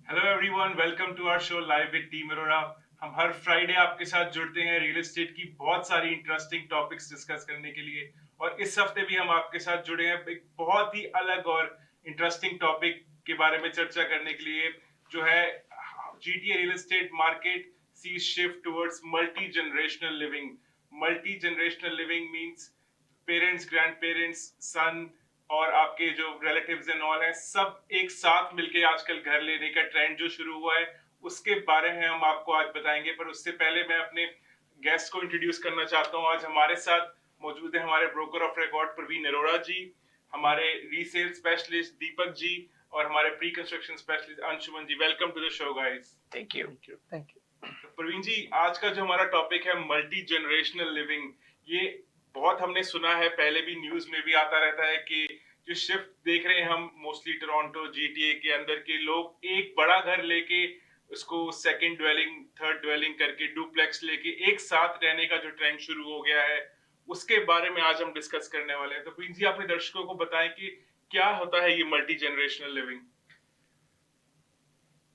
Hello everyone, welcome to our show live with team Arora. हम हर Friday आपके साथ जुड़ते हैं रियल एस्टेट की बहुत सारी इंटरेस्टिंग टॉपिक्स डिस्कस करने के लिए। और इस हफ्ते भी हम आपके साथ जुड़े हैं एक बहुत ही अलग और इंटरेस्टिंग टॉपिक के बारे में चर्चा करने के लिए, जो है GTA real estate market sees shift towards multi generational living. Multi generational living means parents, grandparents, son और आपके जो रिलेटिव्स एंड ऑल हैं, सब एक साथ मिलके आजकल घर लेने का ट्रेंड जो शुरू हुआ है, उसके बारे में हम आपको आज बताएंगे। पर उससे पहले मैं अपने गेस्ट को इंट्रोड्यूस करना चाहता हूँ। आज हमारे साथ मौजूद है हमारे broker of record Praveen Arora ji, हमारे रीसेल स्पेशलिस्ट दीपक जी और हमारे pre construction specialist Anshuman ji. Welcome to the show guys. Thank you. तो प्रवीण जी, आज का जो हमारा टॉपिक है मल्टी जनरेशनल लिविंग, ये बहुत हमने सुना है, पहले भी न्यूज में भी आता रहता है कि जो शिफ्ट देख रहे हैं हम मोस्टली टोरंटो जीटीए के अंदर के लोग एक बड़ा घर लेके उसको सेकंड ड्वेलिंग, थर्ड ड्वेलिंग करके डुप्लेक्स लेके एक साथ रहने का जो ट्रेंड शुरू हो गया है, उसके बारे में आज हम डिस्कस करने वाले हैं। तो प्रवीण जी, अपने दर्शकों को बताएं कि क्या होता है ये मल्टी जनरेशनल लिविंग।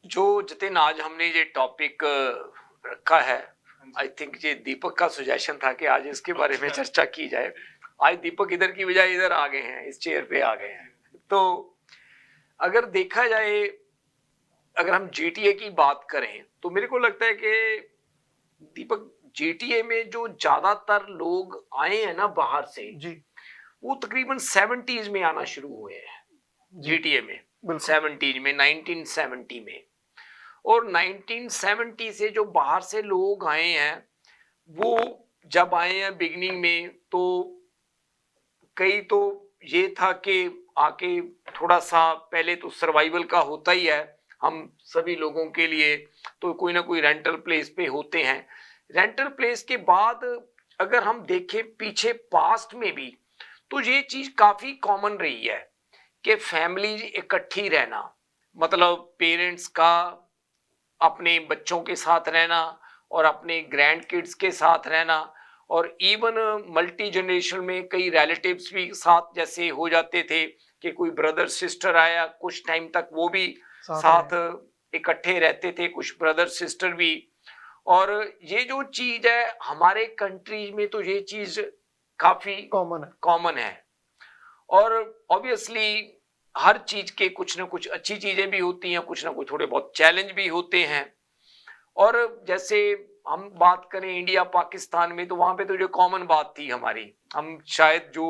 जो जितिन आज हमने ये टॉपिक रखा है, आई थिंक ये दीपक का सुजेशन था कि आज इसके बारे में चर्चा की जाए। आज दीपक इधर की बजाय इधर आ गए हैं, इस चेयर पे आ गए हैं। तो अगर देखा जाए, अगर हम जीटीए की बात करें तो मेरे को लगता है कि दीपक, जीटीए में जो ज्यादातर लोग आए हैं ना बाहर से जी, वो तकरीबन 70s में आना शुरू हुए हैं जीटीए में। 70s में, 1970 में। और 1970 से जो बाहर से लोग आए हैं, वो जब आए हैं बिगनिंग में, तो कई तो ये था कि आके थोड़ा सा पहले तो सर्वाइवल का होता ही है हम सभी लोगों के लिए, तो कोई ना कोई रेंटल प्लेस पे होते हैं। रेंटल प्लेस के बाद अगर हम देखें पीछे पास्ट में भी, तो ये चीज काफी कॉमन रही है कि फैमिली इकट्ठी रहना, मतलब पेरेंट्स का अपने बच्चों के साथ रहना और अपने ग्रैंड किड्स के साथ रहना, और इवन मल्टी जनरेशन में कई रिलेटिव्स भी साथ जैसे हो जाते थे कि कोई ब्रदर सिस्टर आया, कुछ टाइम तक वो भी साथ इकट्ठे रहते थे, कुछ ब्रदर सिस्टर भी। और ये जो चीज है हमारे कंट्रीज में, तो ये चीज काफी कॉमन है। और ऑब्वियसली हर चीज के कुछ ना कुछ अच्छी चीजें भी होती हैं, कुछ ना कुछ थोड़े बहुत चैलेंज भी होते हैं। और जैसे हम बात करें इंडिया पाकिस्तान में, तो वहां पे तो जो कॉमन बात थी हमारी, हम शायद जो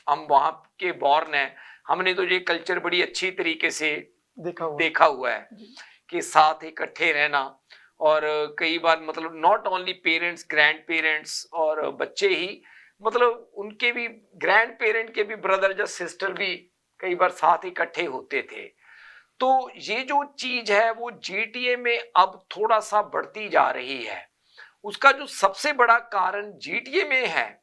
हम वहां के बॉर्न हैं, हमने तो ये कल्चर बड़ी अच्छी तरीके से देखा हुआ है कि साथ इकट्ठे रहना। और कई बार मतलब not only parents, grand parents और बच्चे ही, मतलब उनके भी ग्रैंड पेरेंट के भी ब्रदर या सिस्टर भी कई बार साथ इकट्ठे होते थे। तो ये जो चीज है वो जीटीए में अब थोड़ा सा बढ़ती जा रही है। उसका जो सबसे बड़ा कारण जीटीए में है,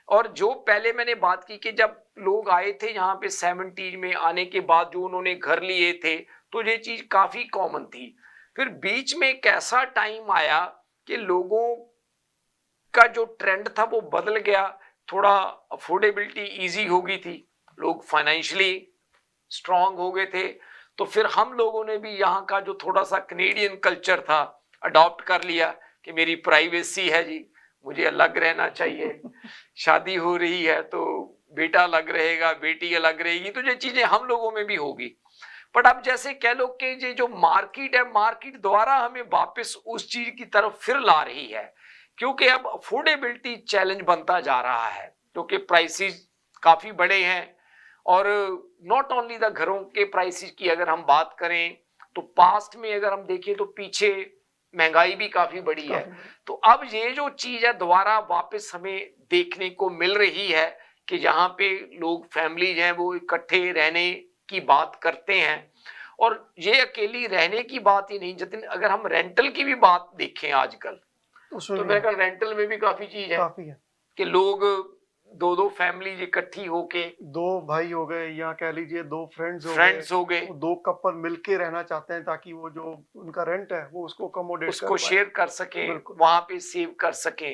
और जो पहले मैंने बात की कि जब लोग आए थे यहाँ पे 70 में आने के बाद जो उन्होंने घर लिए थे, तो ये चीज काफी कॉमन थी। फिर बीच में एक ऐसा टाइम आया कि लोगों का जो ट्रेंड था वो बदल गया, थोड़ा अफोर्डेबिलिटी इजी हो गई थी, लोग फाइनेंशियली स्ट्रांग हो गए थे। तो फिर हम लोगों ने भी यहाँ का जो थोड़ा सा कनेडियन कल्चर था अडॉप्ट कर लिया कि मेरी प्राइवेसी है जी, मुझे अलग रहना चाहिए। शादी हो रही है तो बेटा अलग रहेगा, बेटी अलग रहेगी, तो ये चीजें हम लोगों में भी होगी। बट अब जैसे कह लो कि ये जो मार्केट है, मार्केट द्वारा हमें वापस उस चीज की तरफ फिर ला रही है, क्योंकि अब अफोर्डेबिलिटी चैलेंज बनता जा रहा है, क्योंकि प्राइसेस काफी बड़े हैं। और नॉट ओनली द घरों के प्राइसेस की अगर हम बात करें, तो पास्ट में अगर हम देखें तो पीछे महंगाई भी काफी बड़ी है। तो अब ये जो चीज है दोबारा वापस हमें देखने को मिल रही है कि जहाँ पे लोग फैमिलीज हैं वो इकट्ठे रहने की बात करते हैं। और ये अकेली रहने की बात ही नहीं जतिन, अगर हम रेंटल की भी बात देखें आजकल, तो मेरे ख्याल रेंटल में भी काफी चीज है कि लोग दो दो फैमिली इकट्ठी होके, दो भाई हो गए या कह लीजिए दो फ्रेंड्स हो गए, दो कपल मिलके रहना चाहते हैं ताकि वो जो उनका रेंट है वो उसको अकोमोडेट उसको शेयर कर सके, वहां पे सेव कर सके।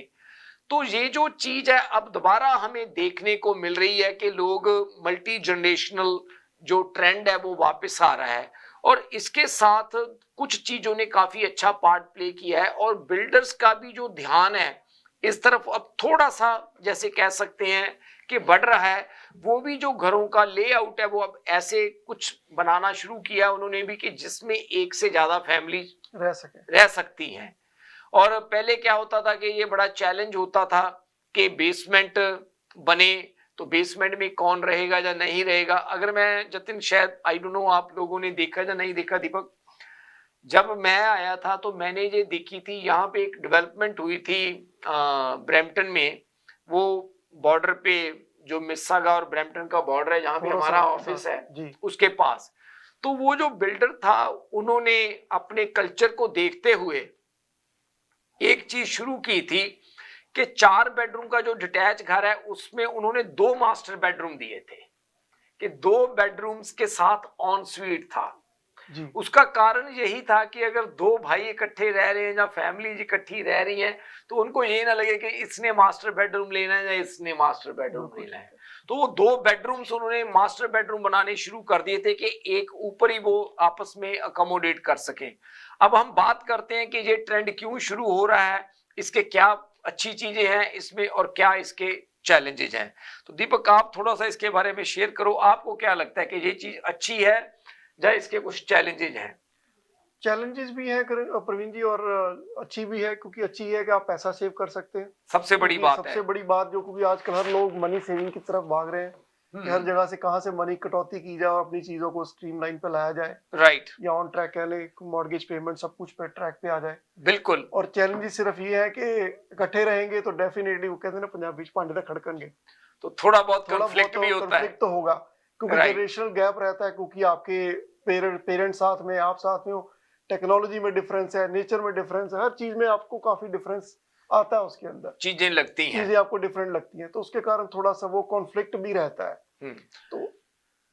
तो ये जो चीज है अब दोबारा हमें देखने को मिल रही है कि लोग मल्टी जनरेशनल जो ट्रेंड है वो वापस आ रहा है। और इसके साथ कुछ चीजों ने काफी अच्छा पार्ट प्ले किया है और बिल्डर्स का भी जो ध्यान है इस तरफ अब थोड़ा सा जैसे कह सकते हैं कि बढ़ रहा है। वो भी जो घरों का लेआउट है वो अब ऐसे कुछ बनाना शुरू किया उन्होंने भी कि जिसमें एक से ज्यादा फैमिली रह सकती हैं। और पहले क्या होता था कि ये बड़ा चैलेंज होता था कि बेसमेंट बने तो बेसमेंट में कौन रहेगा या नहीं रहेगा। अगर मैं जतिन शायद आई डोंट नो आप लोगों ने देखा या नहीं देखा दीपक, जब मैं आया था तो मैंने ये देखी थी यहाँ पे एक डेवलपमेंट हुई थी ब्रैम्पटन में, वो बॉर्डर पे जो मिस्सागा और ब्रैम्पटन का बॉर्डर है जहाँ पे हमारा ऑफिस है उसके पास। तो वो जो बिल्डर था उन्होंने अपने कल्चर को देखते हुए एक चीज शुरू की थी कि 4 बेडरूम का जो डिटैच घर है उसमें उन्होंने 2 मास्टर बेडरूम दिए थे कि 2 बेडरूम्स के साथ ऑन स्वीट था जी। उसका कारण यही था कि अगर 2 भाई इकट्ठे रह रहे हैं या फैमिली इकट्ठी रह रही है तो उनको ये ना लगे कि इसने मास्टर बेडरूम लेना है या इसने मास्टर बेडरूम लेना है। तो वो 2 बेडरूम्स उन्होंने मास्टर बेडरूम बनाने शुरू कर दिए थे कि एक ऊपर ही वो आपस में अकोमोडेट कर सके। अब हम बात करते हैं कि ये ट्रेंड क्यों शुरू हो रहा है, इसके क्या अच्छी चीजें हैं इसमें और क्या इसके चैलेंजेस हैं। तो दीपक आप थोड़ा सा इसके बारे में शेयर करो, आपको क्या लगता है कि ये चीज अच्छी है या इसके कुछ चैलेंजेस हैं? चैलेंजेस भी है प्रवीण जी, और अच्छी भी है क्योंकि अच्छी है कि आप पैसा सेव कर सकते हैं। सबसे बड़ी बात है, सबसे बड़ी बात जो क्योंकि आजकल हर लोग मनी सेविंग की तरफ भाग रहे हैं कि हर जगह से कहां से मनी कटौती की जाए और अपनी चीजों को स्ट्रीमलाइन पे लाया जाए, राइट, या ऑन ट्रैक कह ले, मॉर्गेज पेमेंट सब कुछ पे ट्रैक पे आ जाए। बिल्कुल। और चैलेंजेस सिर्फ ये है कि इकट्ठे रहेंगे तो डेफिनेटली वो कहते हैं ना पंजाबी भांडे तक खड़केंगे, तो थोड़ा बहुत कॉन्फ्लिक्ट भी होता है, तो होगा क्योंकि जनरेशनल गैप रहता है, क्योंकि आपके पेरेंट्स साथ में, आप साथ में हो, टेक्नोलॉजी में डिफरेंस है, नेचर में डिफरेंस है, हर चीज में आपको काफी डिफरेंस आता है, उसके अंदर चीजें लगती हैं, चीजें आपको डिफरेंट लगती हैं, तो उसके कारण थोड़ा सा वो कॉन्फ्लिक्ट भी रहता है। तो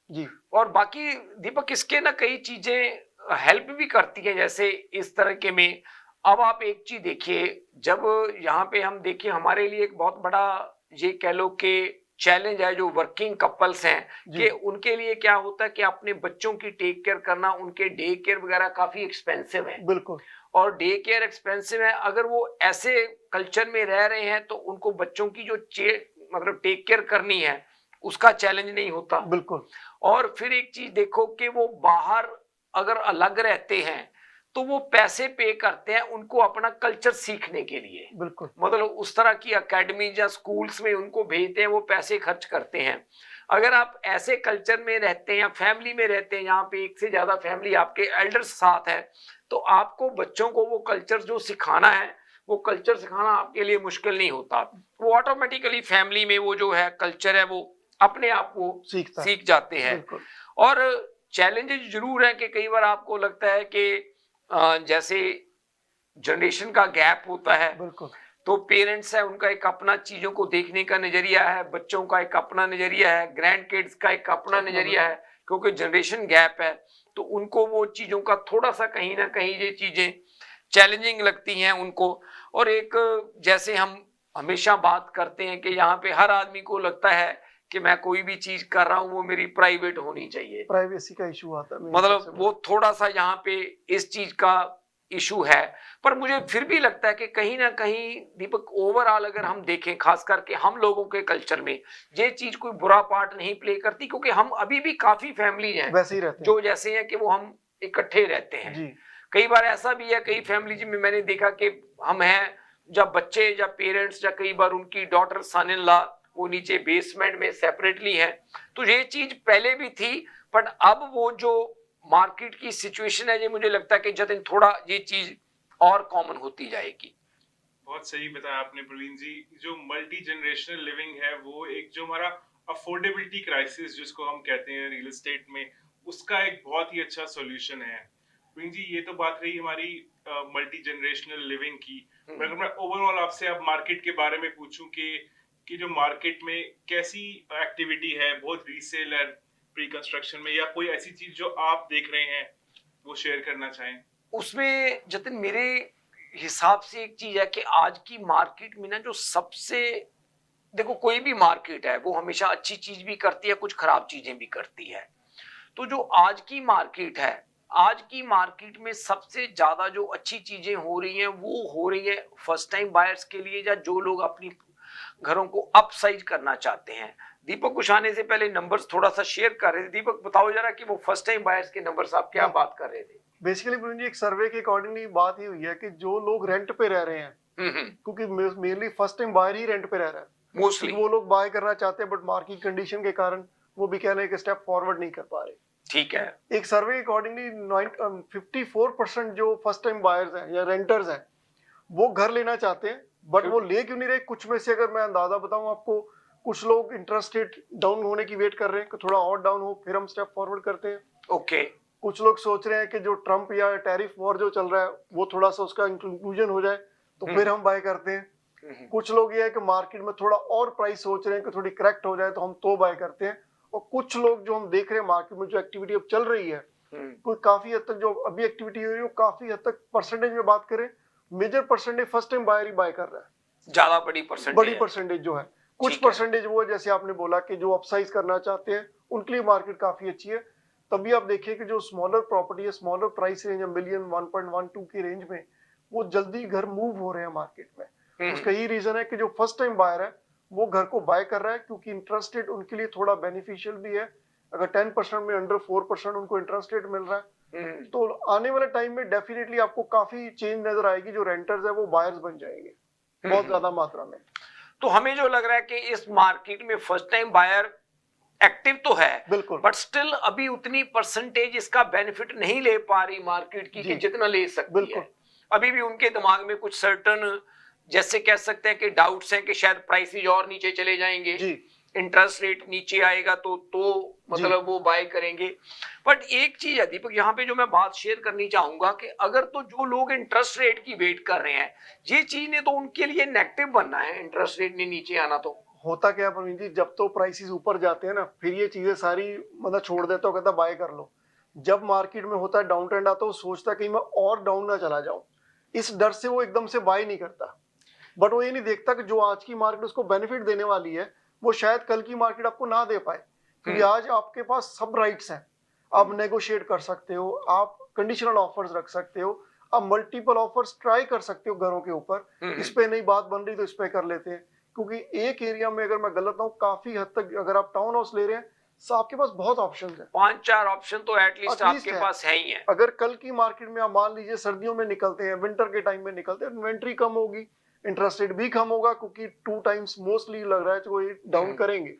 जी, और बाकी दीपक इसके ना कई चीजें हेल्प भी करती हैं, जैसे इस तरह के में अब आप एक चीज देखिए, जब यहाँ पे हम देखिए हमारे लिए एक बहुत बड़ा ये कह लो कि चैलेंज है जो वर्किंग कपल्स हैं कि उनके लिए क्या होता है कि अपने बच्चों की टेक केयर करना, उनके डे केयर वगैरह काफी एक्सपेंसिव है, बिल्कुल, और डे केयर एक्सपेंसिव है। अगर वो ऐसे कल्चर में रह रहे हैं तो उनको बच्चों की जो मतलब टेक केयर करनी है उसका चैलेंज नहीं होता, बिल्कुल। और फिर एक चीज देखो कि वो बाहर अगर अलग रहते हैं तो वो पैसे पे करते हैं उनको अपना कल्चर सीखने के लिए, बिल्कुल, मतलब उस तरह की एकेडमी या स्कूल्स में उनको भेजते हैं, वो पैसे खर्च करते हैं। अगर आप ऐसे कल्चर में रहते हैं या फैमिली में रहते हैं यहाँ पे एक से ज्यादा फैमिली आपके एल्डर्स साथ है, तो आपको बच्चों को वो कल्चर जो सिखाना है वो कल्चर सिखाना आपके लिए मुश्किल नहीं होता, वो ऑटोमेटिकली फैमिली में वो जो है कल्चर है वो अपने आप को सीख जाते हैं। और चैलेंजेस जरूर है कि कई बार आपको लगता है कि जैसे जनरेशन का गैप होता है, तो पेरेंट्स है उनका एक अपना चीजों को देखने का नजरिया है, बच्चों का एक अपना नजरिया है, ग्रैंड किड्स का एक अपना नजरिया है, क्योंकि जनरेशन गैप है तो उनको वो चीजों का थोड़ा सा कहीं ना कहीं ये चीजें चैलेंजिंग लगती हैं उनको। और एक जैसे हम हमेशा बात करते हैं कि यहाँ पे हर आदमी को लगता है कि मैं कोई भी चीज कर रहा हूं वो मेरी प्राइवेट होनी चाहिए, प्राइवेसी का इशू आता है, मतलब वो थोड़ा सा यहाँ पे इस चीज का इशू है। पर मुझे फिर भी लगता है कि कहीं ना कहीं दीपक ओवरऑल अगर हम देखें खास करके हम लोगों के कल्चर में ये चीज कोई बुरा पार्ट नहीं प्ले करती, क्योंकि हम अभी भी काफी फैमिली हैं वैसे ही रहते जो जैसे हैं कि वो हम इकट्ठे रहते हैं जी। कई बार ऐसा भी है, कई फैमिली में मैंने देखा कि हम हैं जब बच्चे या पेरेंट्स या कई बार उनकी डॉटर सन इन लॉ वो नीचे बेसमेंट में सेपरेटली है, तो ये चीज पहले भी थी, बट अब वो जो मार्केट की सिचुएशन है ये मुझे लगता है कि जतिन थोड़ा ये चीज और कॉमन होती जाएगी। बहुत सही बताया आपने प्रवीण जी, जो मल्टी जनरेशनल लिविंग है वो एक जो हमारा अफोर्डेबिलिटी क्राइसिस जिसको हम कहते हैं रियल एस्टेट में, उसका एक बहुत ही अच्छा सॉल्यूशन है। प्रवीण जी ये तो बात रही हमारी मल्टी जनरेशनल लिविंग की, पर अगर मैं ओवरऑल आपसे अब मार्केट के बारे में पूछूं कि जो मार्केट में कैसी एक्टिविटी है बहुत रीसेल और प्री कंस्ट्रक्शन में, या कोई ऐसी चीज जो आप देख रहे हैं वो शेयर करना चाहें? उसमें जतिन मेरे हिसाब से एक चीज है कि आज की मार्केट में ना जो सबसे, देखो कोई भी मार्केट है वो हमेशा अच्छी चीज भी करती है कुछ खराब चीजें भी करती है, तो जो आज की मार्केट है आज की मार्केट में सबसे ज्यादा जो अच्छी चीजें हो रही हैं वो हो रही है फर्स्ट टाइम बायर्स के लिए, या जो लोग अपनी घरों को अपसाइज करना चाहते हैं। दीपक कुछ आने से पहले नंबर्स थोड़ा सा शेयर कर रहे थे, दीपक बताओ जरा कि वो फर्स्ट टाइम बायर्स के नंबर्स आप क्या बात कर रहे थे। बेसिकली प्रवीण जी, एक सर्वे के अकॉर्डिंगली बात ये हुई है कि जो लोग रेंट पे रह रहे हैं, क्योंकि मेनली फर्स्ट टाइम बायर ही रेंट पे रह रहा है मोस्टली, वो लोग बाय करना चाहते हैं बट मार्केट कंडीशन के कारण वो भी कह रहे हैं कि स्टेप फॉरवर्ड नहीं कर पा रहे। ठीक है, एक सर्वे के अकॉर्डिंगली 54% जो फर्स्ट टाइम बायर्स हैं या रेंटर्स हैं वो घर लेना चाहते हैं, बट वो ले क्यों नहीं रहे। कुछ में से अगर मैं अंदाजा बताऊं आपको, कुछ लोग इंटरेस्ट रेट डाउन होने की वेट कर रहे हैं कि थोड़ा और डाउन हो फिर हम स्टेप फॉरवर्ड करते हैं। ओके। कुछ लोग सोच रहे हैं कि जो ट्रम्प या टैरिफ वॉर जो चल रहा है वो थोड़ा सा उसका इंक्लूजन हो जाए तो फिर हम बाय करते हैं। कुछ लोग ये है कि मार्केट में थोड़ा और प्राइस सोच रहे हैं कि थोड़ी करेक्ट हो जाए तो हम तो बाय करते हैं। और कुछ लोग जो हम देख रहे हैं मार्केट में जो एक्टिविटी अब चल रही है, कोई काफी हद तक जो अभी एक्टिविटी हो रही है वो काफी हद तक परसेंटेज में बात करें, major percentage first time buyer ही बाय कर रहा है। ज्यादा बड़ी परसेंटेज जो है, कुछ परसेंटेज वो है जैसे आपने बोला कि जो अपसाइज करना चाहते हैं उनके लिए मार्केट काफी अच्छी है। तभी आप देखिए कि जो स्मॉलर प्रॉपर्टी है, स्मॉलर प्राइस रेंज, मिलियन 1.12 की रेंज में वो जल्दी घर मूव हो रहे हैं मार्केट में। उसका यही रीजन है कि जो फर्स्ट टाइम बायर है वो घर को बाय कर रहा है, क्योंकि इंटरेस्ट रेट उनके लिए थोड़ा बेनिफिशियल भी है। अगर 10% में अंडर 4% उनको इंटरेस्ट रेट मिल रहा है तो आने वाले टाइम में डेफिनेटली आपको काफी चेंज नजर आएगी। जो रेंटर्स है वो बायर्स बन जाएंगे बहुत ज्यादा मात्रा में। तो हमें जो लग रहा है कि इस मार्केट में फर्स्ट टाइम बायर एक्टिव तो है बिल्कुल, बट स्टिल अभी उतनी परसेंटेज इसका बेनिफिट नहीं ले पा रही मार्केट की कि जितना ले सकती है। अभी भी उनके दिमाग में कुछ सर्टन जैसे कह सकते हैं कि डाउट्स हैं कि शायद प्राइसेज और नीचे चले जाएंगे, इंटरेस्ट रेट नीचे आएगा तो मतलब वो बाय करेंगे। बट एक चीज है दीपक यहाँ पे जो मैं बात शेयर करनी चाहूंगा कि अगर तो जो लोग इंटरेस्ट रेट की वेट कर रहे हैं, ये चीज ने तो उनके लिए नेगेटिव बनना है, इंटरेस्ट रेट ने नीचे आना। तो होता क्या प्रवीण जी, जब तो प्राइसेस ऊपर जाते हैं ना फिर ये चीजें सारी मतलब छोड़ देता हो, कहता बाय कर लो। जब मार्केट में होता है डाउन ट्रेंड आता है, सोचता कि मैं और डाउन ना चला जाऊं, इस डर से वो एकदम से बाय नहीं करता। बट वो ये नहीं देखता कि जो आज की मार्केट उसको बेनिफिट देने वाली है वो शायद कल की मार्केट आपको ना दे पाए, क्योंकि आज आपके पास सब राइट्स हैं। आप नेगोशिएट कर सकते हो, आप कंडीशनल ऑफर्स रख सकते हो, आप मल्टीपल ऑफर्स ट्राई कर सकते हो घरों के ऊपर। इस पे नहीं बात बन रही तो इस पे कर लेते हैं, क्योंकि एक एरिया में अगर मैं गलत ना हूं काफी हद तक अगर आप टाउन हाउस ले रहे हैं तो आपके पास बहुत ऑप्शन है, 5-4 ऑप्शन तो एटलीस्ट आपके पास है ही है। अगर कल की मार्केट में आप मान लीजिए सर्दियों में निकलते हैं, विंटर के टाइम में निकलते हैं, इन्वेंट्री कम होगी, इंटरेस्ट रेट भी कम होगा, क्योंकि 2 टाइम्स मोस्टली लग रहा है तो ये डाउन करेंगे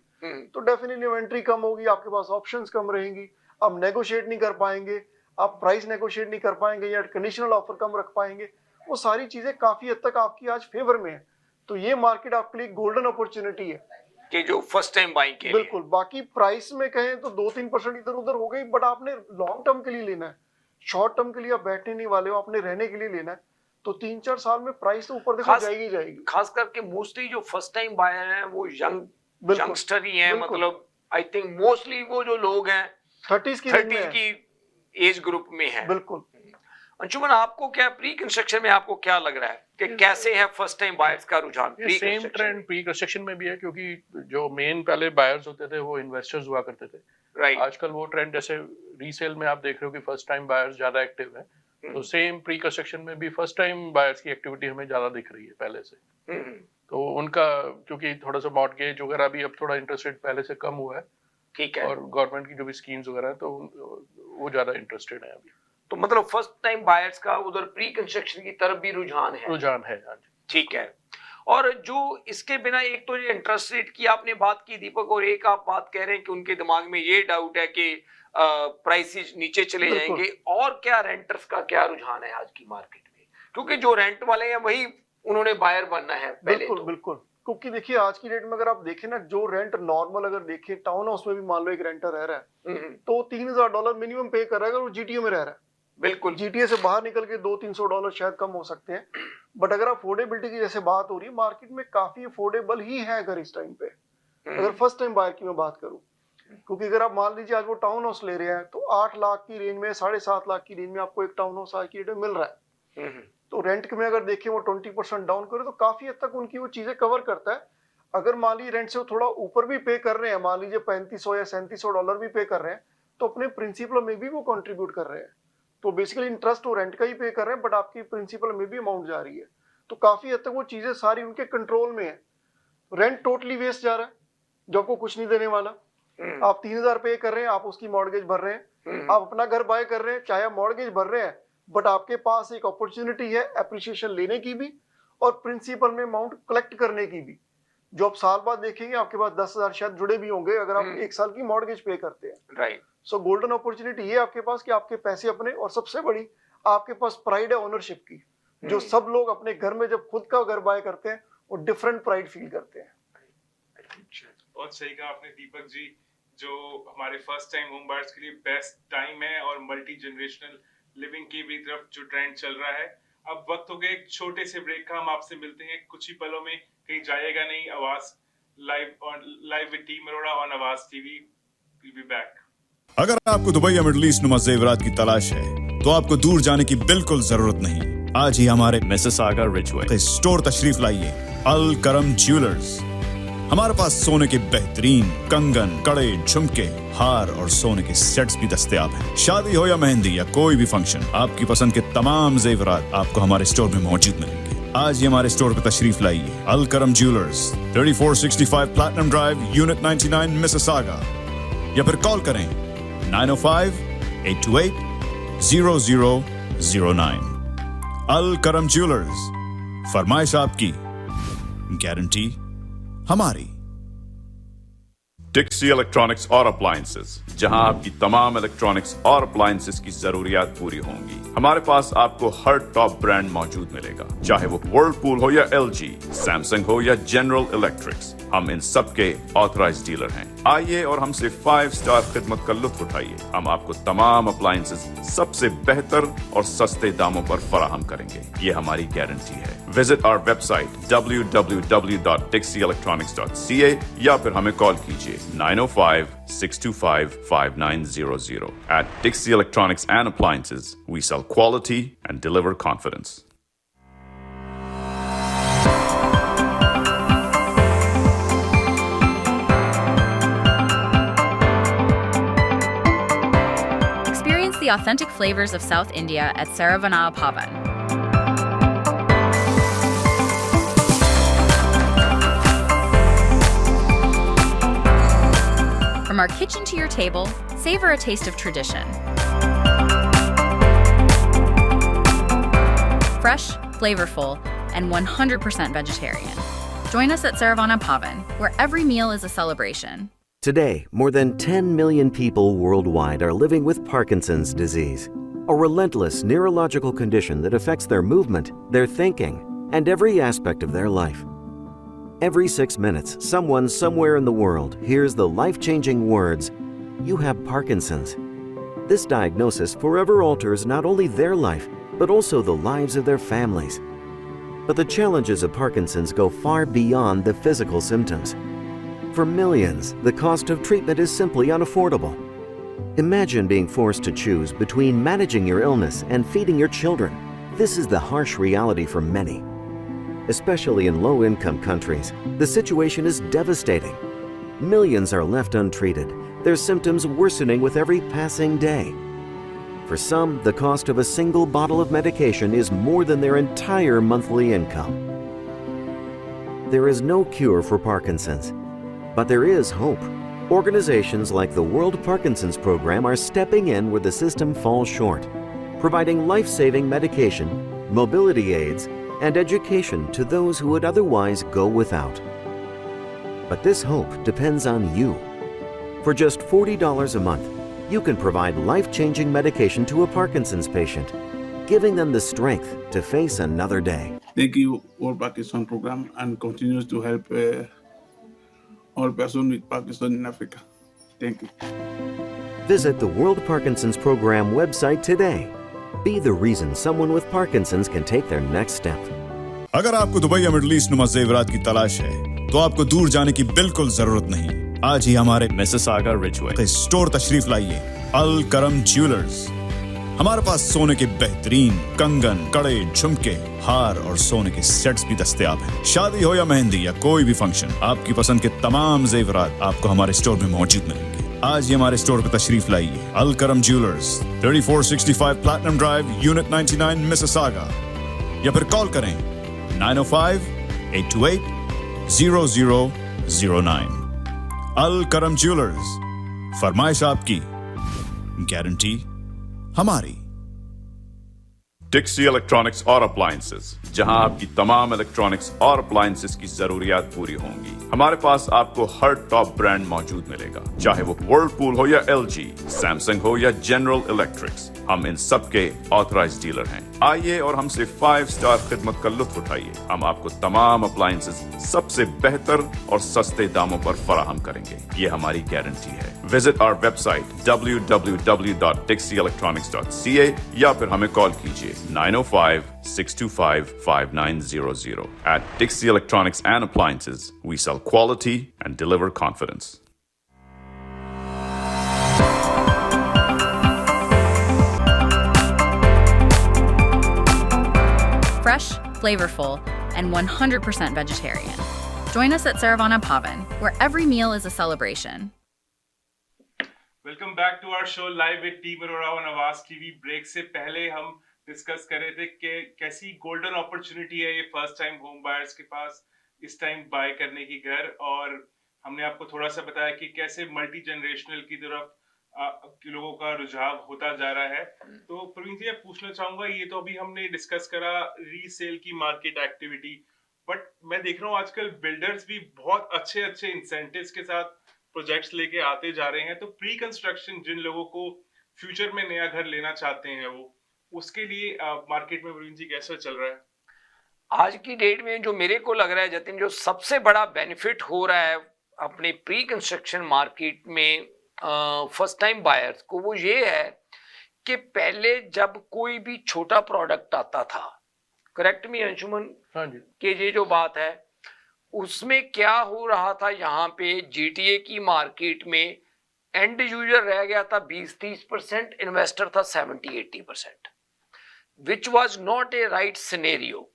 तो डेफिनेटली इन्वेंट्री कम होगी, आपके पास ऑप्शंस कम रहेंगी, आप नेगोशिएट नहीं कर पाएंगे, आप प्राइस नेगोशिएट नहीं कर पाएंगे या कंडीशनल ऑफर कम रख पाएंगे। वो सारी चीजें काफी हद तक आपकी आज फेवर में है। तो ये मार्केट आपके लिए गोल्डन अपॉर्चुनिटी है कि जो फर्स्ट टाइम बाइंग के बिल्कुल। बाकी प्राइस में कहें तो 2-3% इधर उधर हो गई, बट आपने लॉन्ग टर्म के लिए लेना है, शॉर्ट टर्म के लिए आप बैठने नहीं वाले हो, आपने रहने के लिए लेना है। तो 3-4 साल में प्राइस तो ऊपर देखो जाएगी जाएगी। खास करके मोस्टली जो फर्स्ट टाइम बायर हैं वो यंगस्टर ही हैं, मतलब आई थिंक मोस्टली वो जो लोग हैं 30 की एज ग्रुप में है। बिल्कुल। अंशुमन आपको क्या प्री कंस्ट्रक्शन में आपको क्या लग रहा है कि कैसे है फर्स्ट टाइम बायर्स का रुझान? सेम ट्रेंड प्री कंस्ट्रक्शन में भी है, क्योंकि जो मेन पहले बायर्स होते थे वो इन्वेस्टर्स हुआ करते थे, राइट। आजकल वो ट्रेंड जैसे रीसेल में आप देख रहे हो कि फर्स्ट टाइम बायर्स ज्यादा एक्टिव है, तो सेम प्री कंस्ट्रक्शन में भी फर्स्ट टाइम बायर्स की एक्टिविटी हमें ज्यादा दिख रही है पहले से। तो उनका क्योंकि थोड़ा सा मॉर्टगेज वगैरह भी अब थोड़ा इंटरेस्ट रेट पहले से कम हुआ है, ठीक है, और गवर्नमेंट की जो भी स्कीम्स वगैरह है तो वो ज्यादा इंटरेस्टेड है अभी। तो मतलब फर्स्ट टाइम बायर्स का उधर प्री कंस्ट्रक्शन की तरफ भी रुझान है। ठीक है। और जो इसके बिना एक तो ये इंटरेस्ट रेट की आपने बात की दीपक, और एक आप बात कह रहे हैं कि उनके दिमाग में ये डाउट है कि प्राइसेस नीचे चले जाएंगे। और क्या रेंटर्स का क्या रुझान है आज की मार्केट में, क्योंकि जो रेंट वाले हैं वही उन्होंने बायर बनना है पहले। बिल्कुल, क्योंकि देखिए आज की डेट में अगर आप देखें ना, जो रेंट नॉर्मल अगर देखें टाउन हाउस में भी मान लो एक रेंटर रह रहा है तो $3000 मिनिमम पे कर रहा है अगर वो जीटीए में रह रहा है। बिल्कुल, जीटीए से बाहर निकल के $200-300 शायद कम हो सकते हैं, बट अगर अफोर्डेबिलिटी की जैसे बात हो रही है मार्केट में काफी अफोर्डेबल ही है अगर इस टाइम पे, अगर फर्स्ट टाइम बायर की मैं बात करूं। क्योंकि अगर आप मान लीजिए आज वो टाउन हाउस ले रहे हैं तो 8 लाख की रेंज में, 7.5 लाख की रेंज में आपको एक टाउन हाउस आज की डेट में मिल रहा है। तो रेंट में अगर देखें वो 20% डाउन करे तो काफी हद तक उनकी वो चीजें कवर करता है। अगर मान लीजिए रेंट से वो थोड़ा ऊपर भी पे कर रहे हैं, मान लीजिए $3500 या $3700 भी पे कर रहे हैं, तो अपने प्रिंसिपल में भी वो कंट्रीब्यूट कर रहे हैं। तो बेसिकली इंटरेस्ट वो रेंट का ही पे कर रहे हैं, बट आपकी प्रिंसिपल में भी अमाउंट जा रही है। तो काफी हद तक वो चीजें सारी उनके कंट्रोल में है। रेंट टोटली वेस्ट जा रहा है जो आपको कुछ नहीं देने वाला। आप 3000 पे कर रहे हैं, आप उसकी मॉर्गेज भर रहे हैं, आप अपना घर बाय कर रहे हैं, चाहे आप मॉर्गेज भर रहे हैं, बट आपके पास एक अपॉर्चुनिटी है एप्रिसिएशन लेने की भी और प्रिंसिपल में अमाउंट कलेक्ट करने की भी। जो आप साल बाद देखेंगे आपके पास 10,000 शायद जुड़े भी होंगे अगर आप 1 साल की मॉर्गेज पे करते हैं। राइट। सो गोल्डन अपॉर्चुनिटी ये आपके पास कि आपके पैसे अपने, और सबसे बड़ी आपके पास प्राइड है ओनरशिप की, जो सब लोग अपने घर में जब खुद का घर बाय करते हैं वो डिफरेंट प्राइड फील करते हैं। बहुत सही कहा आपने दीपक जी, जो हमारे फर्स्ट टाइम होम बायर्स के लिए बेस्ट टाइम है और मल्टी जनरेशनल लिविंग की भी तरफ जो ट्रेंड चल रहा है। अब वक्त हो गया एक छोटे से ब्रेक का, हम आपसे मिलते हैं कुछ ही पलों में, कहीं जाएगा नहीं। आवाज live with team Arora on Awaaz TV, will be back. अगर आपको दुबई या मिडिल ईस्ट नुमा जेवरात की तलाश है तो आपको दूर जाने की बिल्कुल जरूरत नहीं। आज ही हमारे मिसिसागा रिजवे स्टोर तशरीफ लाइए, अल करम ज्वेलर्स। हमारे पास सोने के बेहतरीन कंगन, कड़े, झुमके, हार और सोने के सेट्स भी दस्तयाब हैं। शादी हो या मेहंदी या कोई भी फंक्शन, आपकी पसंद के तमाम जेवरात आपको हमारे स्टोर में मौजूद मिलेंगे। आज ही हमारे स्टोर पर तशरीफ लाइए, अल करम jewellers, 3465 platinum drive, unit 99, Mississauga, या फिर कॉल करें 905-828-0009। अल करम ज्वेलर्स, फरमाइश आपकी, गारंटी हमारी। डिक्सी इलेक्ट्रॉनिक्स और अप्लायंसेस, जहां आपकी तमाम इलेक्ट्रॉनिक्स और अप्लायंसेस की जरूरियात पूरी होंगी। हमारे पास आपको हर टॉप ब्रांड मौजूद मिलेगा, चाहे वो वर्लपूल हो या एलजी, सैमसंग हो या जनरल इलेक्ट्रिक्स। हम इन सब के ऑथराइज्ड डीलर हैं। आइए और हमसे 5 स्टार खिदमत का लुत्फ उठाइए। हम आपको तमाम अप्लायंसेस सबसे बेहतर और सस्ते दामों पर फराहम करेंगे, ये हमारी गारंटी है। विजिट आवर वेबसाइट www.dixieelectronics.ca या फिर हमें कॉल कीजिए 905-625-5900. At Dixie Electronics and Appliances, we sell quality and deliver confidence. Experience the authentic flavors of South India at Saravana Bhavan. From our kitchen to your table, savor a taste of tradition. Fresh, flavorful, and 100% vegetarian. Join us at Saravana Bhavan, where every meal is a celebration. Today, more than 10 million people worldwide are living with Parkinson's disease, a relentless neurological condition that affects their movement, their thinking, and every aspect of their life. Every 6 minutes, someone somewhere in the world hears the life-changing words, "You have Parkinson's." This diagnosis forever alters not only their life, but also the lives of their families. But the challenges of Parkinson's go far beyond the physical symptoms. For millions, the cost of treatment is simply unaffordable. Imagine being forced to choose between managing your illness and feeding your children. This is the harsh reality for many. Especially in low-income countries, the situation is devastating. Millions are left untreated, their symptoms worsening with every passing day. For some, the cost of a single bottle of medication is more than their entire monthly income. There is no cure for Parkinson's, but there is hope. Organizations like the World Parkinson's Program are stepping in where the system falls short, providing life-saving medication, mobility aids, and education to those who would otherwise go without. But this hope depends on you. For just $40 a month, you can provide life-changing medication to a Parkinson's patient, giving them the strength to face another day. Thank you, World Parkinson Program, and continues to help all persons with Parkinson in Africa. Thank you. Visit the World Parkinson's Program website today. Be the reason someone with Parkinson's can take their next step. अगर आपको Dubai या middle east नुमा जेवरात की तलाश है तो आपको दूर जाने की बिल्कुल जरूरत नहीं। आज ही हमारे मिसिसागा रिजवे स्टोर तशरीफ लाइए, अल करम ज्वेलर्स। हमारे पास सोने के बेहतरीन कंगन, कड़े, झुमके, हार और सोने के सेट्स भी दस्तयाब हैं। शादी हो या मेहंदी या कोई भी फंक्शन, आपकी पसंद के तमाम जेवरात आपको हमारे स्टोर में मौजूद मिलेंगे। आज ही हमारे स्टोर पर तशरीफ लाइए। अल करम jewellers, 3465 platinum drive, unit 99, Mississauga, या फिर कॉल करें 905-828-0009। अल करम ज्वेलर्स, फरमाइश आपकी, गारंटी हमारी। डिक्सी इलेक्ट्रॉनिक्स और अप्लायंसेस, जहां आपकी तमाम इलेक्ट्रॉनिक्स और अप्लायंसेस की जरूरियात पूरी होंगी। हमारे पास आपको हर टॉप ब्रांड मौजूद मिलेगा, चाहे वो वर्लपूल हो या एलजी, सैमसंग हो या जनरल इलेक्ट्रिक्स। हम इन सब के ऑथराइज्ड डीलर हैं। आइए और हमसे 5 स्टार खिदमत का लुत्फ उठाइए। हम आपको तमाम अप्लायंसेस सबसे बेहतर और सस्ते दामों पर फराहम करेंगे, ये हमारी गारंटी है। विजिट आवर वेबसाइट www.dixieelectronics.ca या फिर हमें कॉल कीजिए 905-625-5900. At Dixie Electronics and Appliances, we sell quality and deliver confidence. Fresh, flavorful, and 100% vegetarian. Join us at Saravana Pavan, where every meal is a celebration. Welcome back to our show live with team Arora on Awaaz TV. Break से पहले हम discuss कर रहे थे कि कैसी golden opportunity है ये फर्स्ट टाइम होम बायर्स के पास इस टाइम बाय करने की घर, और हमने आपको थोड़ा सा बताया कि कैसे मल्टी जनरेशनल की तरफ लोगों का रुझाव होता जा रहा है। तो प्रवीण जी, मैं पूछना चाहूंगा, ये तो अभी हमने डिस्कस करा रीसेल की मार्केट एक्टिविटी, बट मैं देख रहा हूँ आजकल बिल्डर्स भी बहुत अच्छे अच्छे इंसेंटिव्स के साथ प्रोजेक्ट्स लेके आते जा रहे हैं। तो प्री कंस्ट्रक्शन जिन लोगों को फ्यूचर में नया घर लेना चाहते हैं, वो उसके लिए मार्केट में प्रवीण जी कैसा चल रहा है? आज की डेट में जो मेरे को लग रहा है जतिन, जो सबसे बड़ा बेनिफिट हो रहा है अपने प्री कंस्ट्रक्शन मार्केट में फर्स्ट टाइम बायर्स को, वो ये है कि पहले जब कोई भी छोटा प्रोडक्ट आता था, करेक्ट मी अंशुमन, हाँ जी, कि ये जो बात है उसमें क्या हो रहा था, यहाँ पे जीटीए की मार्केट में एंड यूजर रह गया था 20-30%, इन्वेस्टर था 70-80%, which was not a right scenario.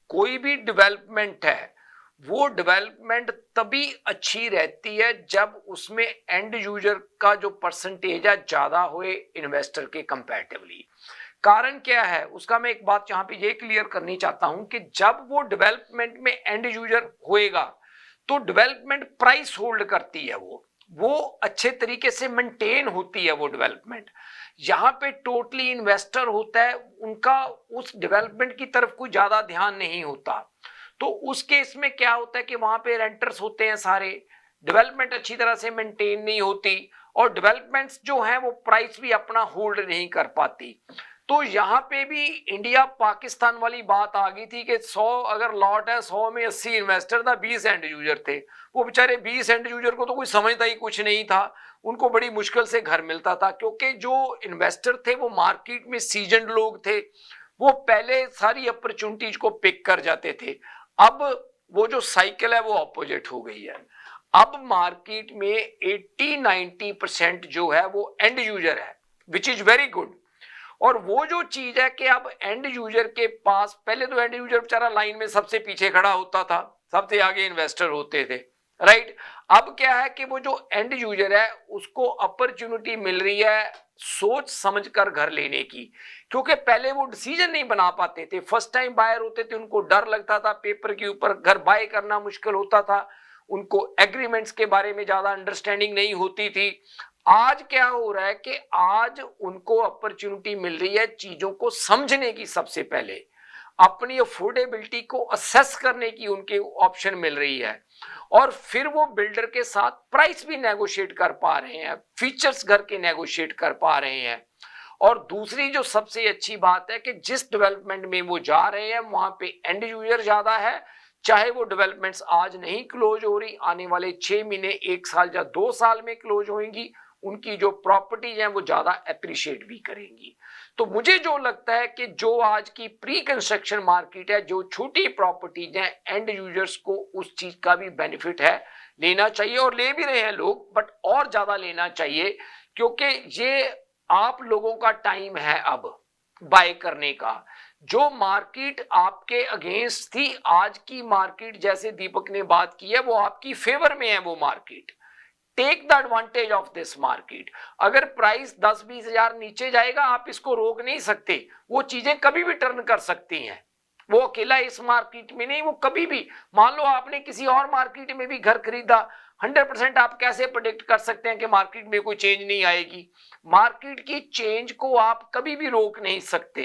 कोई भी डेवलपमेंट है वो डेवलपमेंट तभी अच्छी रहती है जब उसमें एंड यूजर का जो परसेंटेज है ज्यादा हुए इन्वेस्टर के कंपैरेटिवली। कारण क्या है उसका मैं एक बात यहाँ पे ये क्लियर करनी चाहता हूं कि जब वो डेवलपमेंट में एंड यूजर होएगा तो डेवलपमेंट प्राइस होल्ड करती है, वो अच्छे तरीके से मेंटेन होती है वो डेवलपमेंट। यहाँ पे टोटली इन्वेस्टर होता है, उनका उस डेवलपमेंट की तरफ कोई ज्यादा ध्यान नहीं होता। तो उस केस में क्या होता है कि वहां पे रेंटर्स होते हैं सारे, डेवलपमेंट अच्छी तरह से मेंटेन नहीं होती और डेवलपमेंट्स जो हैं वो प्राइस भी अपना होल्ड नहीं कर पाती। तो यहाँ पे भी इंडिया पाकिस्तान वाली बात आ गई थी कि 100 अगर लॉट है, 100 में 80 इन्वेस्टर था, 20 एंड यूजर थे। वो बेचारे 20 एंड यूजर को तो कोई समझता ही कुछ नहीं था, उनको बड़ी मुश्किल से घर मिलता था, क्योंकि जो इन्वेस्टर थे वो मार्केट में सीजन्ड लोग थे, वो पहले सारी अपॉर्चुनिटीज को पिक कर जाते थे। अब वो जो साइकिल है वो ऑपोजिट हो गई है। अब मार्केट में 80-90% जो है वो एंड यूजर है, विच इज वेरी गुड। और वो जो चीज है कि अब एंड यूजर के पास, पहले तो एंड यूजर बेचारा लाइन में सबसे पीछे खड़ा होता था, सबसे आगे इन्वेस्टर होते थे, राइट। अब क्या है कि वो जो एंड यूजर है उसको अपॉर्चुनिटी मिल रही है सोच समझकर घर लेने की, क्योंकि पहले वो डिसीजन नहीं बना पाते थे, फर्स्ट टाइम बायर होते थे, उनको डर लगता था, पेपर के ऊपर घर बाय करना मुश्किल होता था, उनको एग्रीमेंट्स के बारे में ज्यादा अंडरस्टैंडिंग नहीं होती थी। आज क्या हो रहा है कि आज उनको अपॉर्चुनिटी मिल रही है चीजों को समझने की, सबसे पहले अपनी अफोर्डेबिलिटी को असेस करने की उनके ऑप्शन मिल रही है, और फिर वो बिल्डर के साथ प्राइस भी नेगोशिएट कर पा रहे हैं, फीचर्स घर के नेगोशिएट कर पा रहे हैं। और दूसरी जो सबसे अच्छी बात है कि जिस डेवलपमेंट में वो जा रहे हैं वहां पे एंड यूजर ज्यादा है, चाहे वो डेवलपमेंट्स आज नहीं क्लोज हो रही, आने वाले 6 महीने, 1 साल या 2 साल में क्लोज होंगी, उनकी जो प्रॉपर्टीज हैं वो ज्यादा एप्रिशिएट भी करेंगी। तो मुझे जो लगता है कि जो आज की प्री कंस्ट्रक्शन मार्केट है, जो छोटी प्रॉपर्टीज हैं, एंड यूजर्स को उस चीज का भी बेनिफिट है, लेना चाहिए, और ले भी रहे हैं लोग, बट और ज्यादा लेना चाहिए, क्योंकि ये आप लोगों का टाइम है अब बाय करने का। जो मार्केट आपके अगेंस्ट थी, आज की मार्केट, जैसे दीपक ने बात की है, वो आपकी फेवर में है। वो market take the advantage of this market. अगर प्राइस 10-20 हजार नीचे जाएगा आप इसको रोक नहीं सकते, वो चीजें कभी भी टर्न कर सकती हैं। वो अकेला इस मार्केट में नहीं, वो कभी भी, मान लो आपने किसी और मार्केट में भी घर खरीदा, 100% आप कैसे प्रेडिक्ट कर सकते हैं कि मार्केट में कोई चेंज नहीं आएगी? मार्केट की चेंज को आप कभी भी रोक नहीं सकते।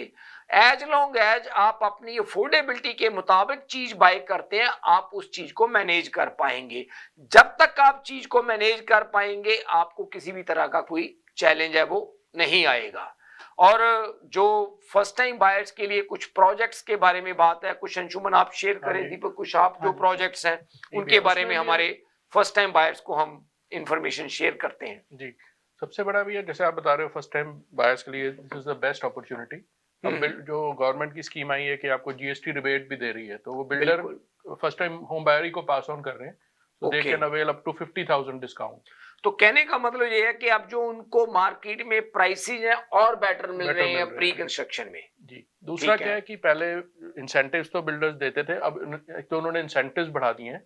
एज लॉन्ग एज आप अपनी अफोर्डेबिलिटी के मुताबिक चीज बाय करते हैं, आप उस चीज को मैनेज कर पाएंगे। जब तक आप चीज को मैनेज कर पाएंगे, आपको किसी भी तरह का कोई चैलेंज है वो नहीं आएगा। और जो फर्स्ट टाइम बायर्स के लिए कुछ प्रोजेक्ट्स के बारे में बात है, कुछ अंशुमन आप शेयर करें दीपक, कुछ आप जो प्रोजेक्ट्स हैं उनके बारे में हमारे फर्स्ट टाइम बायर्स को हम इंफॉर्मेशन शेयर करते हैं। जी, सबसे बड़ा भी है, जैसे आप बता रहे हो फर्स्ट टाइम बायर्स के लिए this is the best opportunity. अब जो गवर्नमेंट की स्कीम आई है कि आपको जीएसटी रिबेट भी दे रही है, तो वो builder first time home buyer ही को पास ऑन कर रहे हैं, तो they can avail up to 50,000 discount. तो कहने का मतलब ये है कि अब जो उनको मार्केट में प्राइसेज हैं और बेटर मिल रहे हैं प्री कंस्ट्रक्शन में। जी, दूसरा क्या है कि पहले इंसेंटिव्स तो बिल्डर्स देते थे, अब एक तो उन्होंने इंसेंटिव्स बढ़ा दिए हैं।